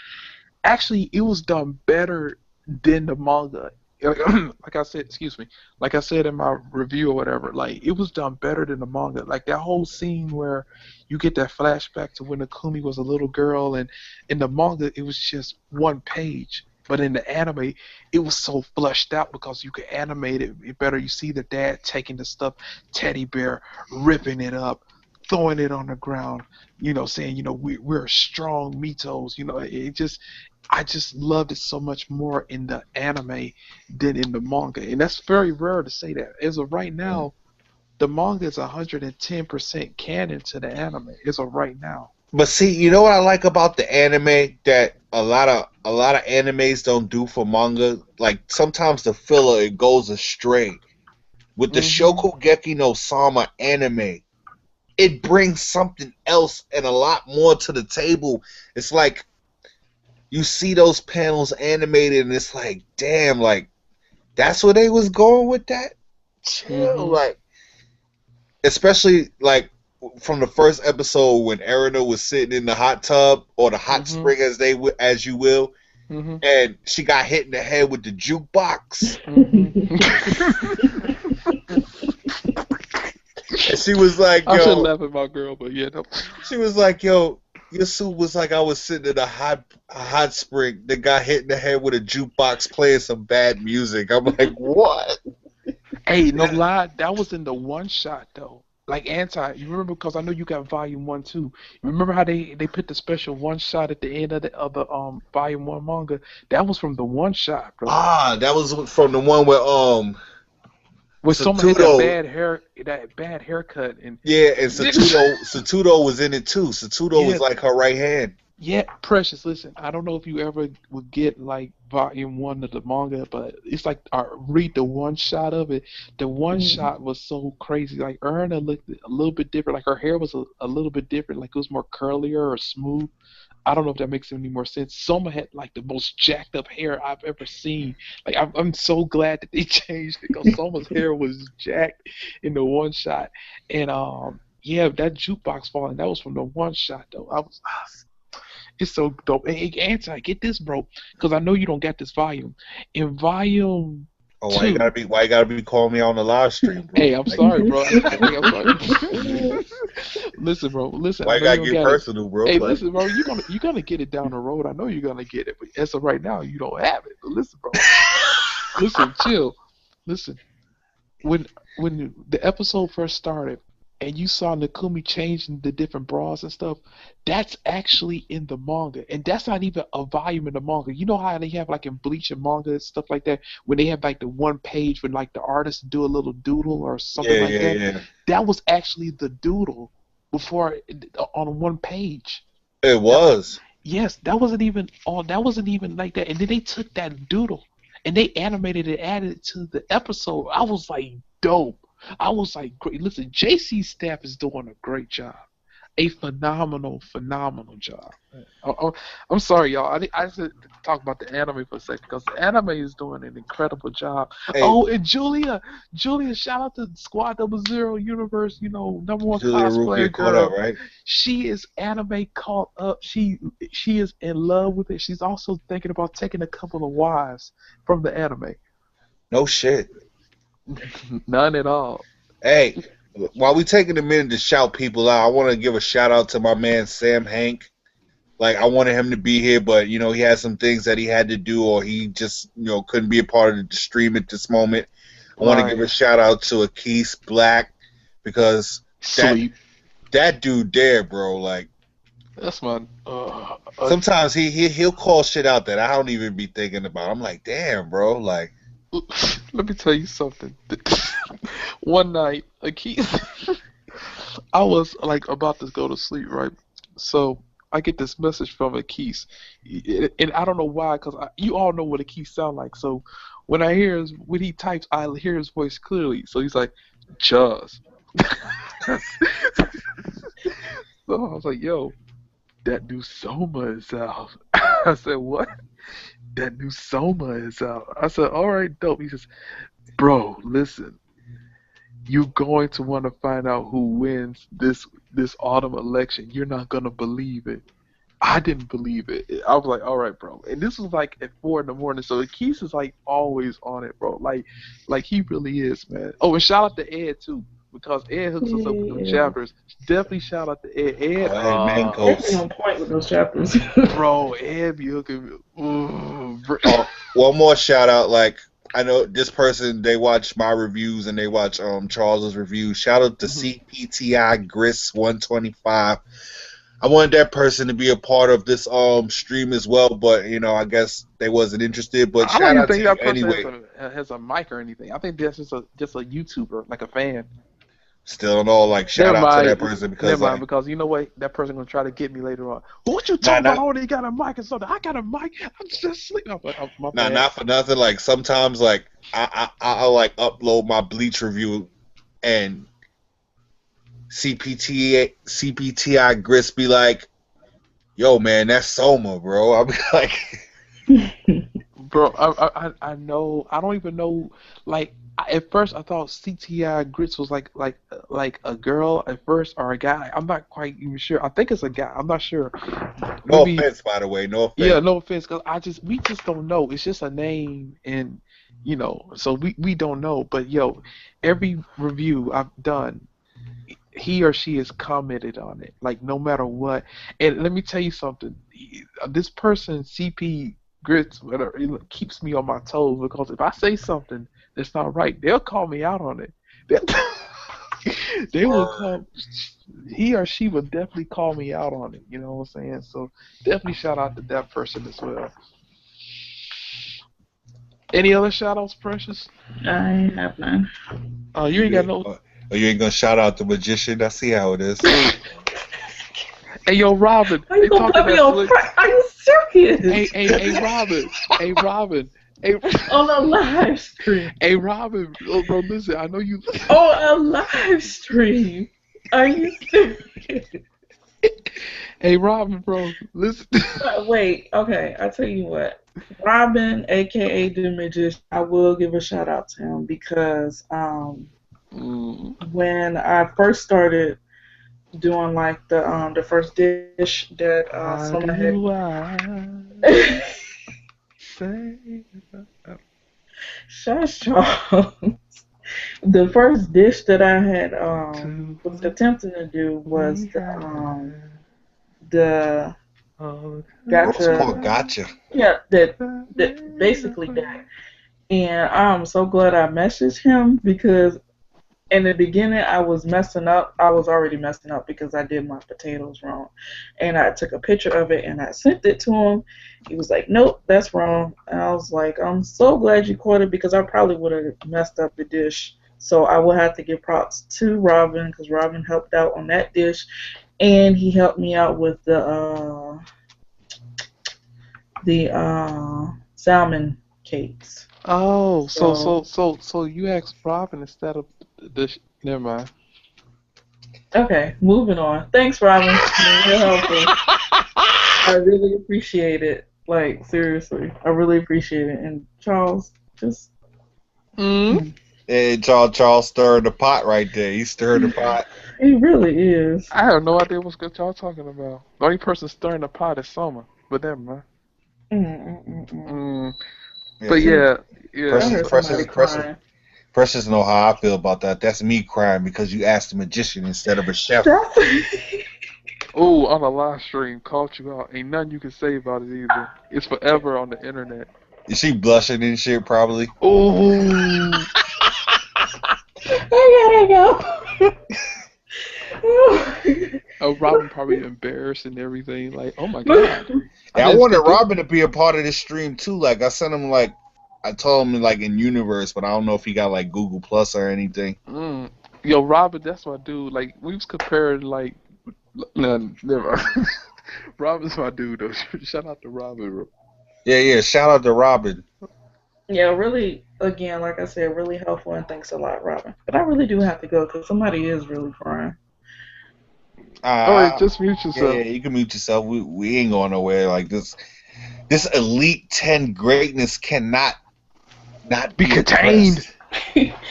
actually it was done better than the manga. Like I said, excuse me, like I said in my review or whatever, like it was done better than the manga. Like that whole scene where you get that flashback to when Akumi was a little girl, and in the manga it was just one page. But in the anime, it was so flushed out because you could animate it better. You see the dad taking the stuffed teddy bear, ripping it up, throwing it on the ground, saying, we're strong Mitos. I just loved it so much more in the anime than in the manga. And that's very rare to say that. As of right now, the manga is 110% canon to the anime. As of right now. But see, you know what I like about the anime that a lot of animes don't do for manga? Like sometimes the filler it goes astray. With the Hmm. Shokugeki no Sama anime, it brings something else and a lot more to the table. It's like you see those panels animated and it's like, damn, like that's where they was going with that? Chill, Hmm. like especially like from the first episode when Erina was sitting in the hot tub or the hot Hmm. spring as you will, Hmm. and she got hit in the head with the jukebox, Hmm. and she was like, I should "Yo," laugh at my girl, but yeah, no. she was like, "Yo, your suit was like I was sitting in a hot spring that got hit in the head with a jukebox playing some bad music." I'm like, "What?" Hey, no lie, that was in the one shot though. Like anti, you remember because I know you got volume one too. Remember how they put the special one shot at the end of the volume one manga? That was from the one shot, bro. That was from the one where When someone had Satudo, that bad haircut, and yeah, and Satudo was in it too. Satudo was yeah, like her right hand. yeah, Precious. Listen, I don't know if you ever would get like volume one of the manga, but it's like read the one shot of it. The one shot was so crazy. Like Erna looked a little bit different. Like her hair was a little bit different. Like it was more curlier or smooth. I don't know if that makes any more sense. Soma had like the most jacked up hair I've ever seen. Like I'm so glad that they changed it because Soma's hair was jacked in the one shot, and yeah, that jukebox falling that was from the one shot though. It's so dope. Hey, Anti, get this, bro, because I know you don't get this volume. In volume Oh, two, why you gotta be calling me on the live stream, bro? hey, I'm Like, sorry, bro. Hey, I'm sorry. Listen, bro. Listen, I why you know you gotta don't get get it. personal, bro? Hey, Like, listen, bro. You're gonna get it down the road. I know you're gonna get it, but as of right now, you don't have it. But listen, bro. Listen, chill. Listen. when when the episode first started and you saw Nakumi changing the different bras and stuff, that's actually in the manga, and that's not even a volume in the manga. You know how they have like in Bleach and manga and stuff like that, when they have like the one page when like the artist do a little doodle or something yeah, like yeah, that. yeah. That was actually the doodle before on one page. It That was. Yes, that wasn't even on. That wasn't even like that. And then they took that doodle and they animated it, added it to the episode. I was like, dope. I was like, great. Listen, JC's staff is doing a great job, a phenomenal, phenomenal job. I'm sorry, y'all. I just had to talk about the anime for a second because the anime is doing an incredible job. Hey, Oh, and Julia, shout out to Squad Double Zero Universe. Number one Julia Rufia cosplayer caught up, girl. right? She is anime caught up. She is in love with it. She's also thinking about taking a couple of wives from the anime. No shit. None at all. Hey, while we taking a minute to shout people out, I want to give a shout out to my man Sam Hank. Like, I wanted him to be here, but he had some things that he had to do, or he just couldn't be a part of the stream at this moment. I want to give a Right. shout out to Akis Black because that Sleep. that dude there, bro. Like, That's my. sometimes he'll call shit out that I don't even be thinking about. I'm like, damn, bro. Like, Let me tell you something. One night, a key. I was like about to go to sleep, right? So I get this message from a Keys, and I don't know why, because you all know what a key sound like. So when he types, I hear his voice clearly. So he's like, "Chuz." So I was like, "Yo, that new Soma is out." I said, "What?" That new Soma is out. I said, "All right, dope." He says, "Bro, listen, you're going to want to find out who wins this autumn election. You're not gonna believe it." I didn't believe it. I was like, "All right, bro." And this was like at 4 in the morning, so Keith is like always on it, bro. Like he really is, man. Oh, and shout out to Ed too, because Ed hooks us up with them Yeah. chapters. Definitely shout out to Ed. Ed, Ed Definitely Mancos. on point with those chapters. bro, Ed be hooking me. Ooh, bro. Oh, one more shout out. Like, I know this person, they watch my reviews and they watch Charles's reviews. Shout out to Mhm. CPTI Gris 125. I wanted that person to be a part of this stream as well, but I guess they wasn't interested. But I don't shout even out to think you that person anyway. has a mic or anything. I think that's just a YouTuber, like a fan. Still in all, like, shout Never out to that mind. person Never because, mind, like, because you know what? That person gonna try to get me later on. What you nah, talking about? not Oh, they got a mic or something. I got a mic. I'm just sleeping. I'm like, oh, my nah, bad. not for nothing. Like, sometimes, like, I'll like upload my Bleach review and CPTI Gris be like, "Yo, man, that's Soma, bro." I'll be like, Bro, I know. I don't even know. Like at first, I thought CTI Grits was like a girl at first or a guy. I'm not quite even sure. I think it's a guy. I'm not sure. "No Maybe. offense, by the way, no Yeah, offense." no offense, cause we just don't know. It's just a name, and so we don't know. But yo, every review I've done, he or she has commented on it, like no matter what. And let me tell you something. This person, CP Grits, whatever, it keeps me on my toes because if I say something that's not right, they'll call me out on it. They will Word. call. He or she would definitely call me out on it. You know what I'm saying? So definitely shout out to that person as well. Any other shout outs, Precious? I have none. You ain't You got ain't, no. you ain't gonna shout out the magician. I see how it is. Hey, yo, Robin, Are you they gonna talking put me that on slick. front? Are you serious? Hey, Robin. Hey, Robin. Hey, On a live stream. hey, Robin. Oh, bro, listen, I know you. On a live stream. Are you serious? Hey, Robin, bro, listen. Wait, okay, I'll tell you what. Robin, aka the magician, I will give a shout out to him because Mm, when I first started doing like the first dish that how Soma had. do I say? Shush, Charles. The first dish that I had To was attempting to do was we have the all Oh, it's gotcha. called the Gotcha. Yeah, that basically that. time. And I'm so glad I messaged him because in the beginning I was messing up. I was already messing up because I did my potatoes wrong. And I took a picture of it and I sent it to him. He was like, "Nope, that's wrong." And I was like, "I'm so glad you caught it because I probably would have messed up the dish." So I will have to give props to Robin because Robin helped out on that dish, and he helped me out with the salmon cakes. Oh, So so you asked Robin instead of the. Never mind. okay, moving on. Thanks, Robin. You're real helpful. I really appreciate it. Like seriously, I really appreciate it. And Charles, just Mm? Hey, Charles stirring the pot right there. He stirred the pot. he really is. I have no idea what y'all talking about. The only person stirring the pot is Soma, but never mind. Mm-mm-mm-mm. Mm, but Yeah, See, yeah, yeah. I Precious, heard So, somebody Precious, Precious, crying. Precious know how I feel about that. That's me crying because you asked the magician instead of a chef. That's Oh, on a live stream, caught you out. Ain't nothing you can say about it either. It's forever on the internet. Is she blushing and shit? Probably. Oh, I gotta go. Robin probably embarrassed and everything. Like, oh my god, But I Yeah, I didn't wanted expect this. Robin to be a part of this stream too. Like I sent him like I told him like in universe, but I don't know if he got like Google Plus or anything. Mm. Yo, Robin, that's my dude. Like, we was comparing, like, no, never. Robin's my dude, though. Shout out to Robin, bro. Yeah, yeah. Shout out to Robin. yeah, really, again, like I said, really helpful and thanks a lot, Robin. But I really do have to go because somebody is really crying. All right, Uh, just mute yeah, yeah. yourself. You can mute yourself. We ain't going nowhere. Like this. This Elite 10 greatness cannot not Be be contained. addressed.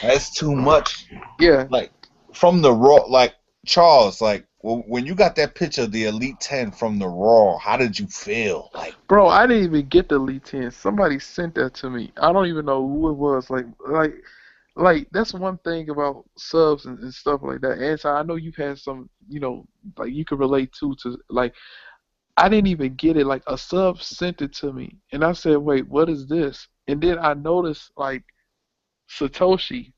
That's too much. Yeah, Like from the raw, like Charles, like when you got that picture of the Elite 10 from the raw, how did you feel? Like, bro, I didn't even get the Elite 10. Somebody sent that to me. I don't even know who it was. Like that's one thing about subs and stuff like that. And so I know you've had some, like you could relate to like I didn't even get it. Like a sub sent it to me, and I said, "Wait, what is this?" And then I noticed like Satoshi,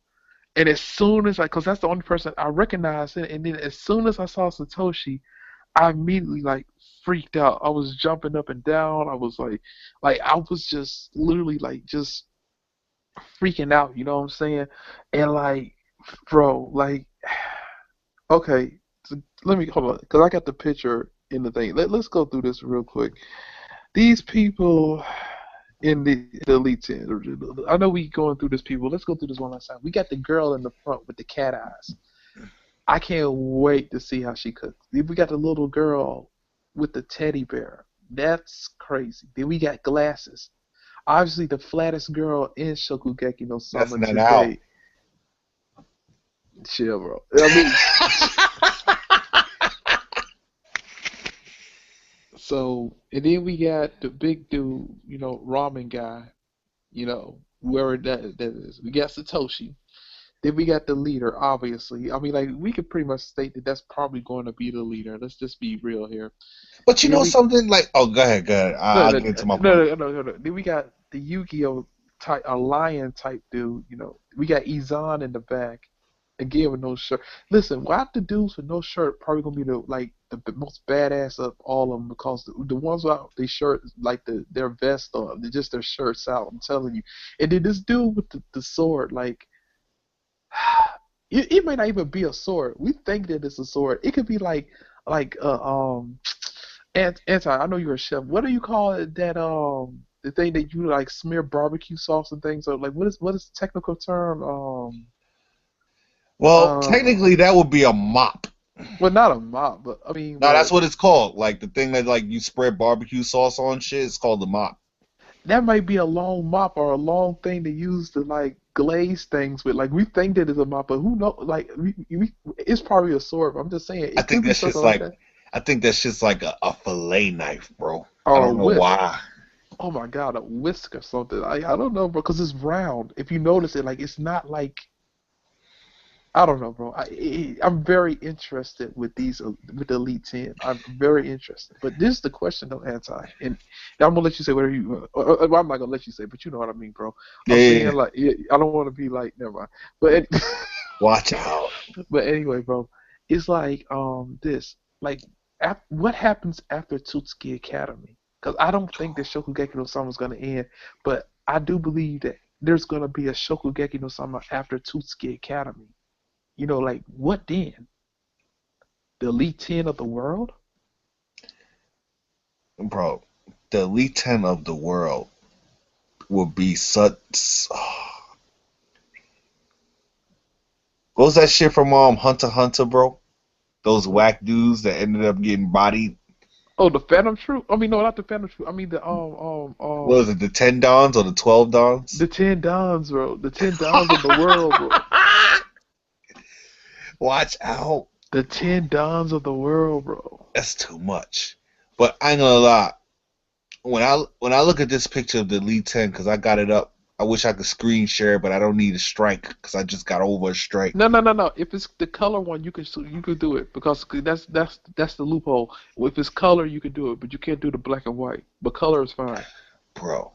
and as soon as cause that's the only person I recognized it, and then as soon as I saw Satoshi, I immediately like freaked out. I was jumping up and down. I was like I was just literally like just freaking out. You know what I'm saying? And like, bro, like, okay, so let me hold on, cause I got the picture in the thing. Let's go through this real quick. These people in the Elite Ten. I know we going through this people. Let's go through this one last time. We got the girl in the front with the cat eyes. I can't wait to see how she cooks. Then we got the little girl with the teddy bear. That's crazy. Then we got glasses. Obviously, the flattest girl in Shokugeki no that's Soma not out. today. Chill, bro. I mean, so and then we got the big dude, ramen guy, whoever that is. We got Satoshi. Then we got the leader, obviously. I mean, like we could pretty much state that that's probably going to be the leader. Let's just be real here. But you Then know we something? Like, oh, go ahead, go ahead. no I'll no get to my no point. no no no. No. Then we got the Yu-Gi-Oh type, a lion type dude. We got Izan in the back, again with no shirt. Listen, why the dudes with no shirt probably gonna be the most badass of all of them because the ones without their shirt like their vest on, they're just their shirts out. I'm telling you. And then this dude with the sword, like. It may not even be a sword. We think that it's a sword. It could be like anti. I know you're a chef. What do you call it? That the thing that you like smear barbecue sauce and things. Or like what is the technical term? Well, Uh, technically, that would be a mop. well, not a mop, but I mean, No, that's but what it's called. Like the thing that like you spread barbecue sauce on shit. It's called the mop. that might be a long mop or a long thing to use to like glaze things with. Like we think that is a mop, but who knows? Like it's probably a sword. But I'm just saying I it think could be that's something just like like that I think that's just like a fillet knife, bro. I or a don't know whisk. why. Oh my god, a whisk or something. I don't know, bro, because it's round. If you notice it, like it's not like I don't know, bro. I'm very interested with these with the Elite Ten. I'm very interested. But this is the question, though, anti. And I'm gonna let you say whatever you. Well, I'm not gonna let you say, but you know what I mean, bro. Yeah, I'm yeah, saying yeah. like I don't want to be like never mind. But Watch out. but anyway, bro, it's like this like what happens after Tutsuki Academy? Because I don't think that Shokugeki no Sama is gonna end, but I do believe that there's gonna be a Shokugeki no Sama after Tutsuki Academy. Like what then? The Elite Ten of the world? Bro, the Elite 10 of the world would be such. What was that shit from Hunter x Hunter, bro? Those whack dudes that ended up getting bodied. Oh, the Phantom Troop? I mean, no, not the Phantom Troop. I mean What was it, the 10 Dons or the 12 the Dons? 10 Dons, bro. The 10 Dons of the world, bro. Watch out. The 10 Dons of the world, bro. That's too much. But I ain't gonna lie. When I look at this picture of the Elite 10, because I got it up, I wish I could screen share, but I don't need a strike because I just got over a strike. No. If it's the color one, you can do it because that's the loophole. If it's color, you can do it, but you can't do the black and white. But color is fine. Bro,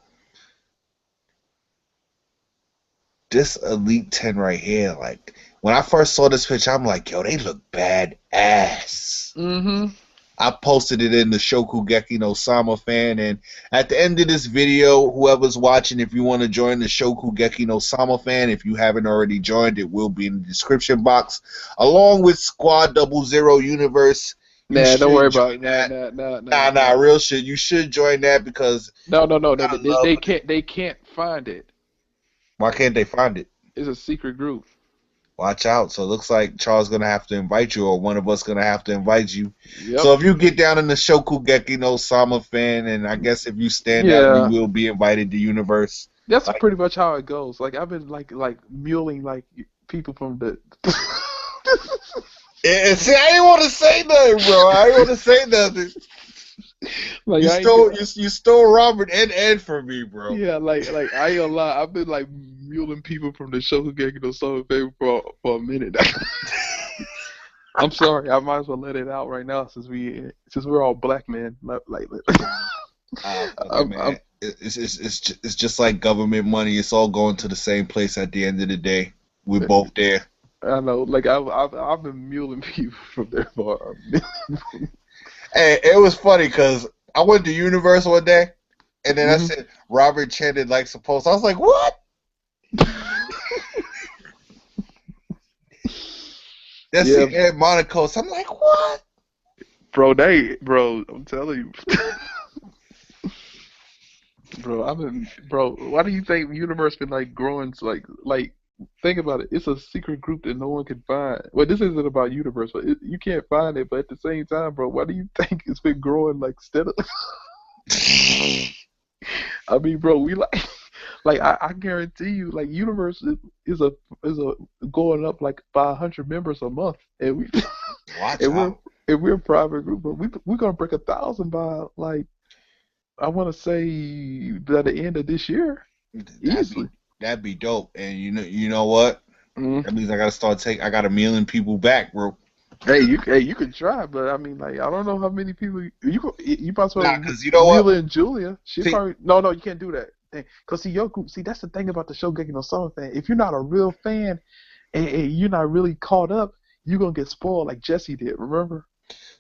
this Elite 10 right here, like, when I first saw this picture, I'm like, yo, they look badass. Mm-hmm. I posted it in the Shokugeki no Soma fan, and at the end of this video, whoever's watching, if you want to join the Shokugeki no Soma fan, if you haven't already joined, it will be in the description box, along with Squad 00 Universe. You Nah, don't should worry about join it. that. Nah. Nah, real shit. You should join that because No. I love it. They can't find it. Why can't they find it? It's a secret group. Watch out. So it looks like Charles gonna have to invite you, or one of us gonna have to invite you. Yep. So if you get down in the Shokugeki no Sama fan, and I guess if you stand out, you will be invited to Universe. That's pretty much how it goes. Like I've been like muling like people from the. And see, I didn't want to say nothing, bro. I didn't want to say nothing. Like you stole Robert and Ed from me, bro. Yeah, like I ain't gonna lie, I've been like muling people from the Shokugeki no Soma for a minute. I'm sorry, I might as well let it out right now since we're all black men. Man. It's just like government money. It's all going to the same place at the end of the day. We're both there. I know, like I've been muling people from there for a minute. Hey, it was funny because I went to Universe one day, and then I said Robert chanted like supposed. I was like, what? That's the Ed Monaco. So I'm like, what? Bro, I'm telling you. Bro, why do you think Universe been like growing like think about it. It's a secret group that no one can find. Well, this isn't about Universe, but you can't find it. But at the same time, bro, why do you think it's been growing like steadily? I mean, bro, we like I guarantee you, like Universe is a going up like by 100 members a month, and we're a private group, but we're gonna break 1,000 by like I want to say by the end of this year, easily. That'd be dope. And you know what? That means I got 1 million people back, bro. Hey, you can try, but I mean, like, I don't know how many people you possibly. Nah, because you know what? Wheeler and Julia, probably no, you can't do that. Cause see, your group, that's the thing about the Shokugeki no Soma fan. If you're not a real fan and you're not really caught up, you're gonna get spoiled like Jesse did. Remember?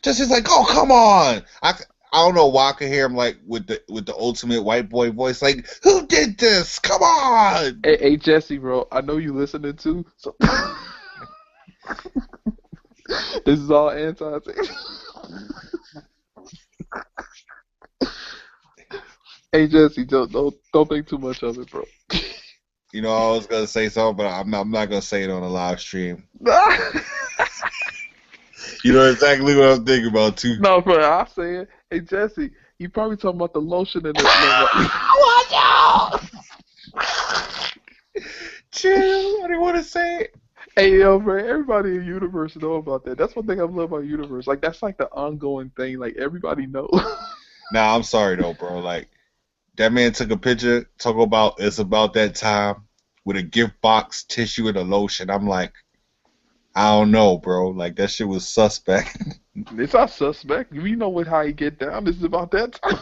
Jesse's like, oh come on! I don't know why I can hear him like with the ultimate white boy voice, like, who did this? Come on! Hey Jesse, bro, I know you listening too. So this is all anti. Hey Jesse, don't think too much of it, bro. You know, I was gonna say something, but I'm not gonna say it on a live stream. You know exactly what I'm thinking about too. No, bro, I'll say it. Hey Jesse, you probably talking about the lotion and the. Watch out! Chill. I didn't want to say it. Hey yo, bro, everybody in Universe know about that. That's one thing I love about Universe. Like that's like the ongoing thing. Like everybody knows. Nah, I'm sorry though, bro. Like that man took a picture, talk about it's about that time with a gift box, tissue, and a lotion. I'm like, I don't know, bro. Like that shit was suspect. It's not suspect. We know how he get down. This is about that time.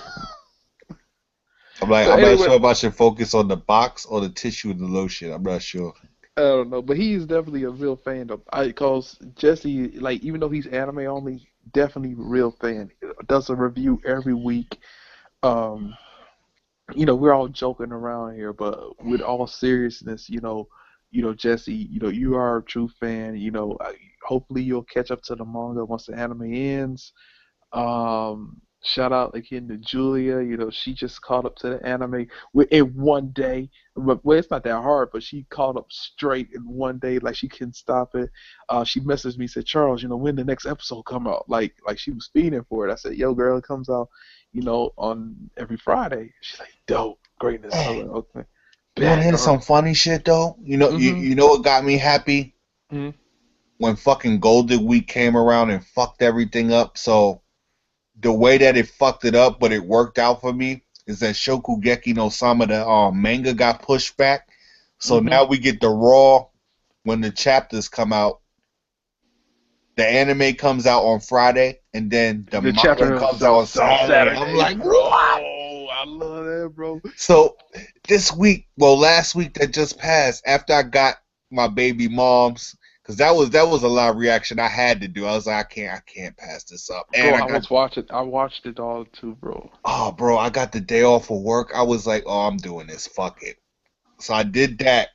I'm like, I'm not sure if I should focus on the box or the tissue and the lotion. I'm not sure. I don't know, but he is definitely a real fan of. Cause Jesse, like, even though he's anime only, definitely real fan. Does a review every week. You know, we're all joking around here, but with all seriousness, Jesse, you are a true fan. Hopefully you'll catch up to the manga once the anime ends. Shout out again to Julia. She just caught up to the anime in one day. Well, it's not that hard, but she caught up straight in one day. Like she couldn't stop it. She messaged me, said, Charles, when the next episode come out? Like she was speeding for it. I said, yo, girl, it comes out, on every Friday. She's like, dope, greatness. I was like, okay. You want to hear some funny shit though? You know what got me happy? Mm-hmm. When fucking Golden Week came around and fucked everything up. So the way that it fucked it up, but it worked out for me, is that Shokugeki no Sama, the manga got pushed back. So Mm-hmm. now we get the raw when the chapters come out. The anime comes out on Friday, and then the manga comes out on Saturday. I'm like, bro. what? I love that, bro. So this week, well, last week that just passed, after I got my baby moms, because that was a live reaction I had to do. I was like, I can't pass this up. And Bro, I watched it all too, bro. oh, bro, I got the day off of work. I was like, oh, I'm doing this. Fuck it. So I did that.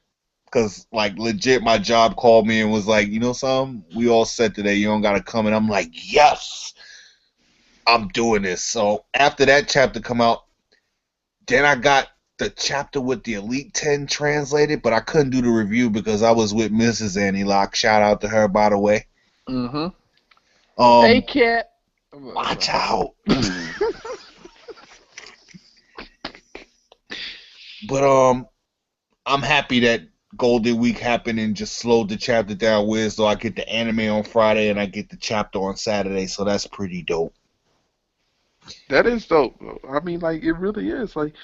Because, like, legit, my job called me and was like, you know something? We all set today. You don't got to come. And I'm like, yes, I'm doing this. So after that chapter come out, then I got the chapter with the Elite 10 translated, but I couldn't do the review because I was with Mrs. Annie Locke. Shout out to her, by the way. Mm-hmm. Hey, cat. Watch out. But, I'm happy that Golden Week happened and just slowed the chapter down with, so I get the anime on Friday and I get the chapter on Saturday, so that's pretty dope. That is dope, bro. I mean, like, it really is. Like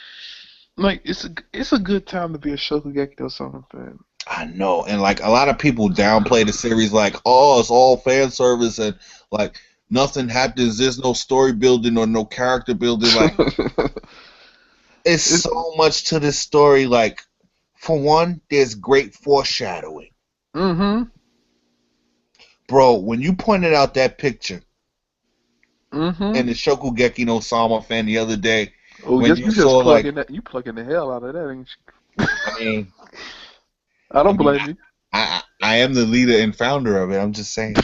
it's a good time to be a Shokugeki or something fan. I know, and like a lot of people downplay the series, like, oh, it's all fan service and like nothing happens. There's no story building or no character building. Like, it's so much to this story. Like, for one, there's great foreshadowing. Mm-hmm. Bro, when you pointed out that picture mm-hmm. and the Shokugeki no Sama fan the other day, oh, when you just plugging that, you plugging the hell out of that, ain't you? I mean, I don't blame you. I am the leader and founder of it. I'm just saying.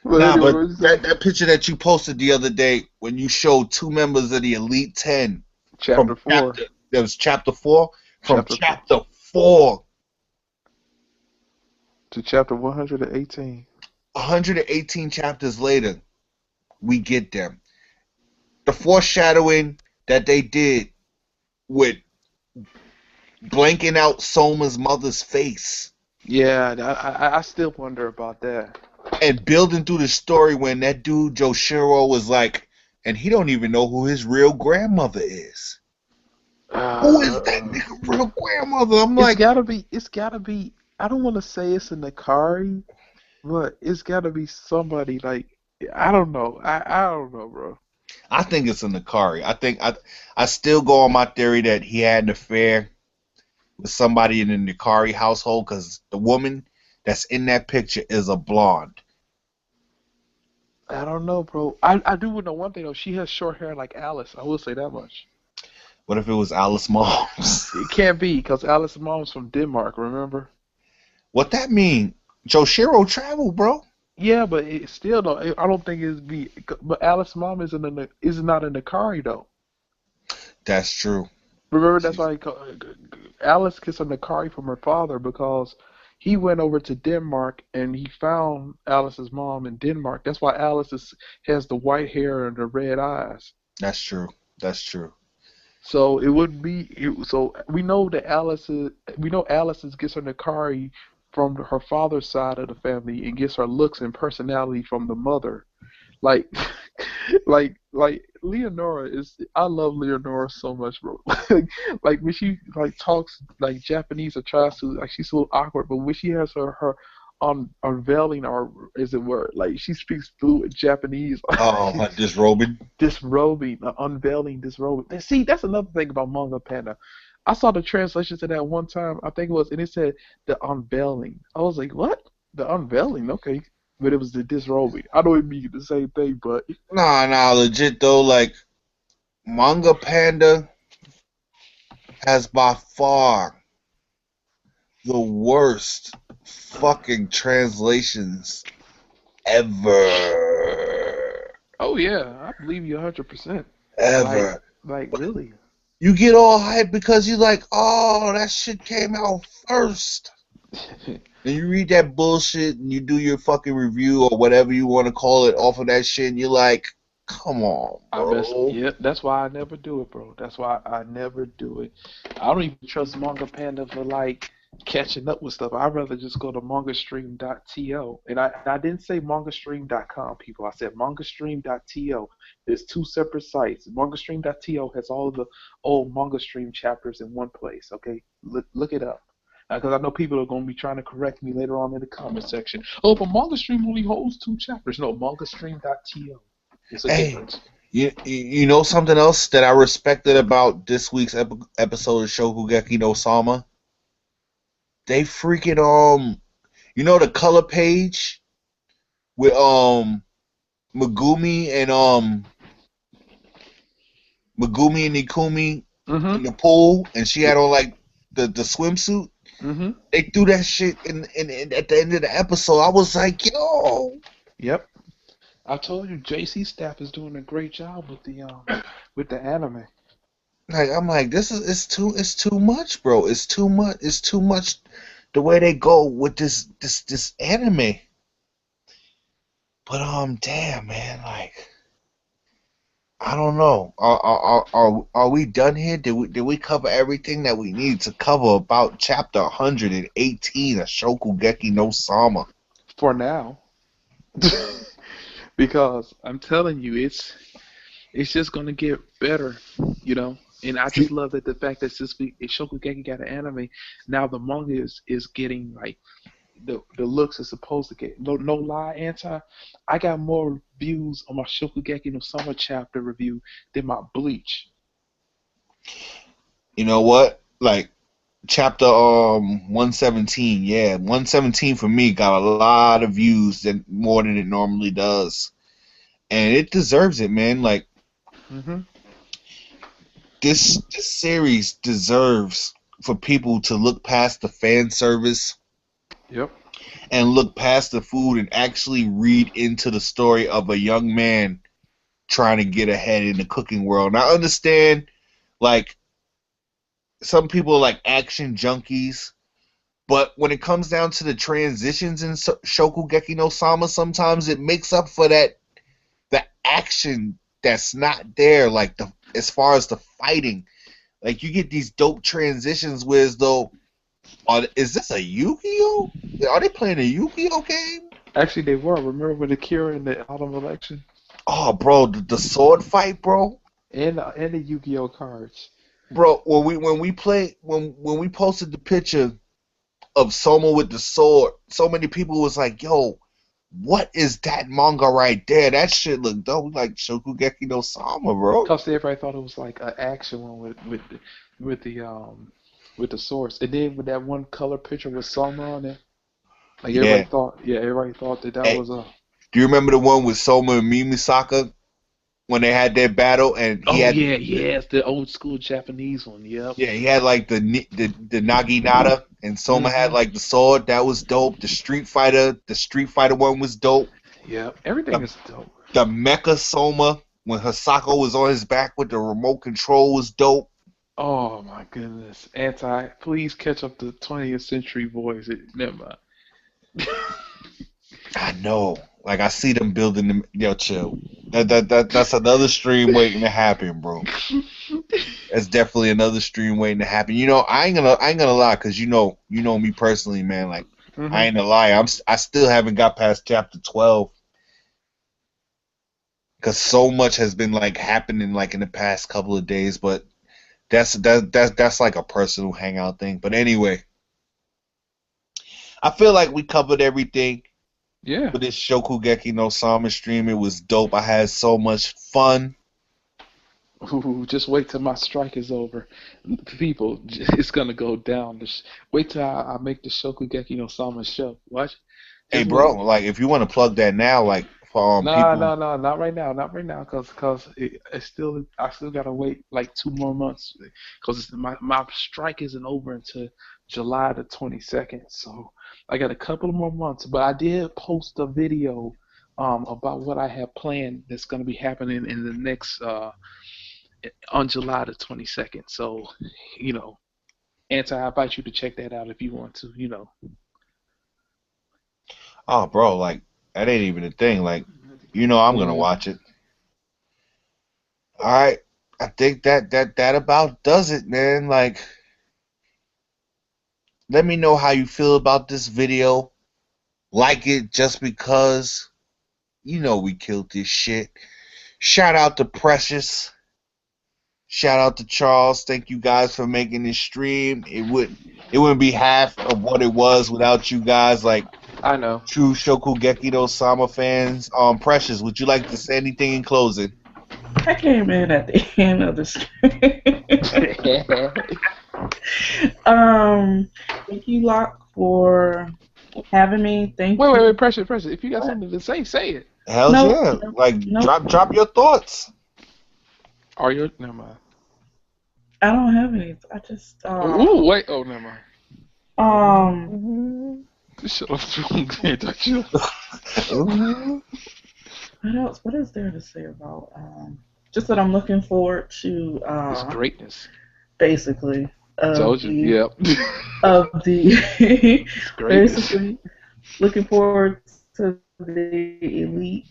Nah, but that picture that you posted the other day when you showed two members of the Elite 10. Chapter 4. That was chapter 4? From chapter 4 to chapter 118. 118 chapters later, we get them. The foreshadowing that they did with blanking out Soma's mother's face. Yeah, I still wonder about that. And building through the story when that dude Joshiro was like, and he don't even know who his real grandmother is. Who is that nigga real grandmother? It's gotta be. I don't want to say it's a Nakari, but it's gotta be somebody like I don't know. I don't know, bro. I think it's a Nakari. I still go on my theory that he had an affair with somebody in the Nakari household because the woman that's in that picture is a blonde. I don't know, bro. I do know one thing though. She has short hair like Alice. I will say that much. What if it was Alice Moms? It can't be because Alice Mom's from Denmark. Remember? What that mean? Joshiro traveled, bro. Yeah, but it still though. I don't think it's be. But Alice's mom is not in the Nakari though. That's true. Remember that's why Alice gets a Nakari from her father because he went over to Denmark and he found Alice's mom in Denmark. That's why Alice has the white hair and the red eyes. That's true. That's true. So it would be. So we know that Alice gets her Nakari from her father's side of the family and gets her looks and personality from the mother. Like, like Leonora is. I love Leonora so much, bro. Like when she like talks like Japanese or tries to like she's a little awkward, but when she has her unveiling or is it word like she speaks fluent Japanese. Oh, disrobing, unveiling, disrobing. And see, that's another thing about Manga Panda. I saw the translation to that one time. I think it was, and it said the unveiling. I was like, what? The unveiling? Okay. But it was the disrobing. I know it means the same thing, but nah, legit though. Like Manga Panda has by far the worst fucking translations ever. Oh yeah, I believe you 100%. Ever. Like really. You get all hyped because you like, oh, that shit came out first. And you read that bullshit and you do your fucking review or whatever you want to call it off of that shit and you're like, come on, bro. Yeah, that's why I never do it, bro. That's why I never do it. I don't even trust Manga Panda for like catching up with stuff. I'd rather just go to mangastream.to. And I didn't say mangastream.com, people. I said mangastream.to. There's two separate sites. Mangastream.to has all of the old manga stream chapters in one place. Okay, look it up. Because I know people are going to be trying to correct me later on in the comment section. Oh, but MangaStream only holds two chapters. No, mangastream.to. It's a Hey, difference. you know something else that I respected about this week's episode of Shokugeki no Sama? They freaking you know the color page with Megumi and Megumi and Nikumi in Mm-hmm. the pool, and she had on like the swimsuit. Mm-hmm. They threw that shit in at the end of the episode. I was like, yo, Yep. I told you, JC staff is doing a great job with the anime. like I'm like this is it's too much, bro. It's too much the way they go with this anime. But damn man, like I don't know. Are we done here? Did we cover everything that we need to cover about chapter 118 of Shokugeki no Sama? For now, because I'm telling you, it's just gonna get better, you know. And I just love that the fact that since Shokugeki got an anime, now the manga is getting like the looks it's supposed to get. No lie, anti. I got more views on my Shokugeki no Summer chapter review than my Bleach. You know what? Like chapter 117, yeah, 117 for me got a lot of views than more than it normally does, and it deserves it, man. Like Hmm. this series deserves for people to look past the fan service Yep. and look past the food and actually read into the story of a young man trying to get ahead in the cooking world. And I understand, like, some people are like action junkies, but when it comes down to the transitions in Shokugeki no Sama, sometimes it makes up for the action that's not there. Like the as far as the fighting, like you get these dope transitions where as though, is this a Yu-Gi-Oh? Are they playing a Yu-Gi-Oh game? Actually, they were. Remember with Akira in the autumn election Oh, bro, the sword fight, bro. and the Yu-Gi-Oh cards. Bro, when we posted the picture of Soma with the sword, so many people was like, "Yo, what is that manga right there? That shit look dope." We like Shokugeki no Sama, bro. Cause everybody thought it was like an action one with the with the source, and then with that one color picture with Soma on it, like Yeah. everybody thought that Hey, was a. do you remember the one with Soma and Mimisaka when they had their battle and he Oh had yeah, yeah, it's the old school Japanese one. Yep. yeah, he had like the naginata and Soma had Mhm. like the sword. That was dope. The Street Fighter one was dope. Yep. Everything The is dope. the Mecha Soma when Hisako was on his back with the remote control was dope. Oh my goodness, anti. Please catch up to 20th Century Boys. Never mind. I know. Like I see them building them. Yo, chill. That's another stream waiting to happen, bro. That's definitely another stream waiting to happen. You know, I ain't gonna lie, cause you know me personally, man. Like I Mhm. ain't gonna lie, I still haven't got past chapter 12, cause so much has been like happening like in the past couple of days. But that's like a personal hangout thing. But anyway, I feel like we covered everything Yeah. for this Shokugeki no Sama stream. It was dope. I had so much fun. Ooh, just wait till my strike is over. People, it's gonna go down. Wait till I make the Shokugeki no Sama show. Watch. Hey, Just wait. bro, like if you want to plug that now, like for No, people. no, no, not right now, not right now, cause it's still I still gotta wait like 2 more months, cause my strike isn't over until July the 22nd, so I got a couple of more months. But I did post a video about what I have planned that's gonna be happening in the next on July the 22nd. So, you know, Anti, I invite you to check that out if you want to, you know. Oh, bro, like that ain't even a thing. Like, you know, I'm gonna Yeah. watch it. All right, I think that about does it, man. Like, Let me know how you feel about this video. Like it just because you know we killed this shit. Shout out to Precious. Shout out to Charles. Thank you guys for making this stream. It wouldn't be half of what it was without you guys, like I know. true Shokugeki no Sama fans. Precious, would you like to say anything in closing? I came in at the end of the stream. Thank you, Locke, for having me. Thank you. Wait, pressure. If you got something to say, say it. Hell yeah. Drop your thoughts. Are you? Never mind. I don't have any. I just. Ooh, wait. Oh, never mind. Shut up. What else? What is there to say about? Just that I'm looking forward to. It's greatness. Basically. Told you. Yep. Of the. Basically, looking forward to the Elite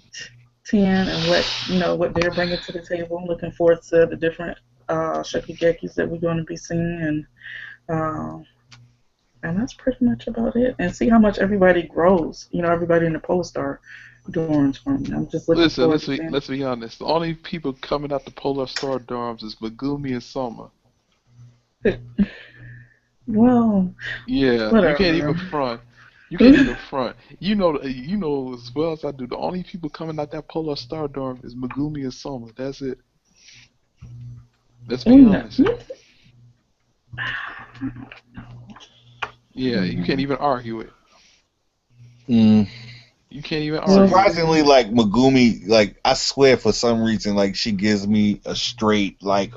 10 and what they're bringing to the table. I'm looking forward to the different Shokugekis that we're going to be seeing, and that's pretty much about it. And see how much everybody grows. Everybody in the post are dorms for me. I'm just looking forward to seeing. Let's be honest. The only people coming out the Polar Star dorms is Megumi and Soma. Well, yeah, whatever. You can't even front. You know as well as I do. The only people coming out that Polar Star dorm is Megumi and Soma. That's it. Let's be honest. Yeah, you can't even argue it. You can't even argue. Surprisingly, like Megumi, like I swear for some reason, like she gives me a straight like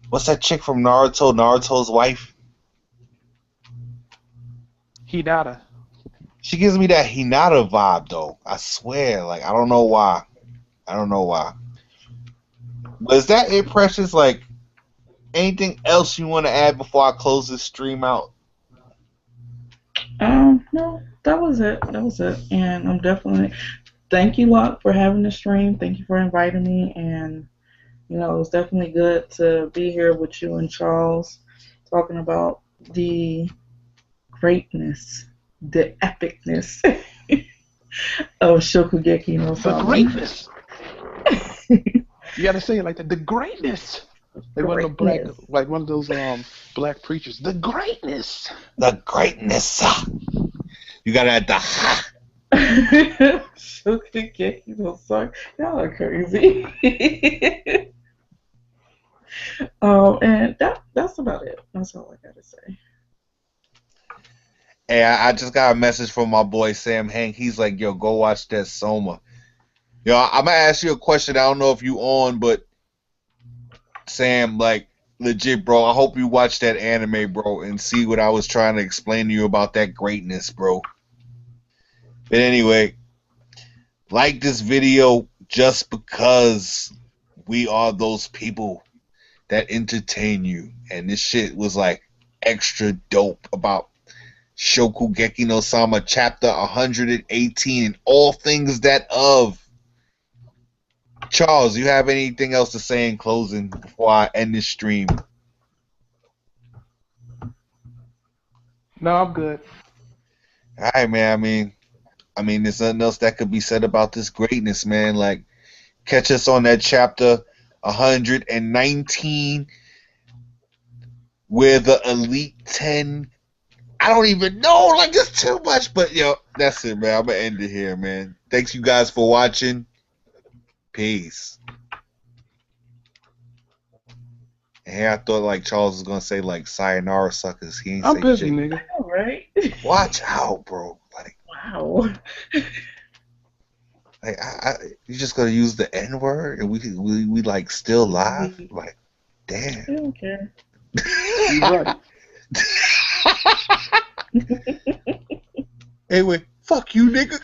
what's that chick from Naruto? Naruto's wife. Hinata. She gives me that Hinata vibe though. I swear, like I don't know why. But is that it, Precious? Like anything else you want to add before I close this stream out? No, that was it. And I'm definitely thank you, Locke, for having the stream. Thank you for inviting me, and it was definitely good to be here with you and Charles, talking about the greatness, the epicness of Shokugeki no Sama. The greatness. You gotta say it like that. The greatness. Like one of those black preachers. The greatness. The greatness. You gotta add the ha. Shokugeki no Sama. Y'all are crazy. And that's about it. That's all I gotta say. Hey, I just got a message from my boy Sam Hank. He's like, yo, go watch that Soma. Yo, I'm gonna ask you a question. I don't know if you on, but Sam, like, legit, bro, I hope you watch that anime, bro, and see what I was trying to explain to you about that greatness, bro. But anyway, like this video just because we are those people that entertain you. And this shit was like extra dope about Shokugeki no Sama chapter 118 and all things that of. Charles, you have anything else to say in closing before I end this stream? No, I'm good. All right, man. I mean, there's nothing else that could be said about this greatness, man. Like, catch us on that chapter 119 where the Elite 10. I don't even know. Like, it's too much. But, yo, that's it, man. I'm going to end it here, man. Thanks, you guys, for watching. Peace. And here I thought like Charles was gonna say like sayonara suckers. He ain't I'm say busy, shit. nigga. All right. Watch out, bro. Like Wow. Like you just gonna use the N word and we like still live? Like, damn. I don't care. You're right. Anyway, fuck you, nigga.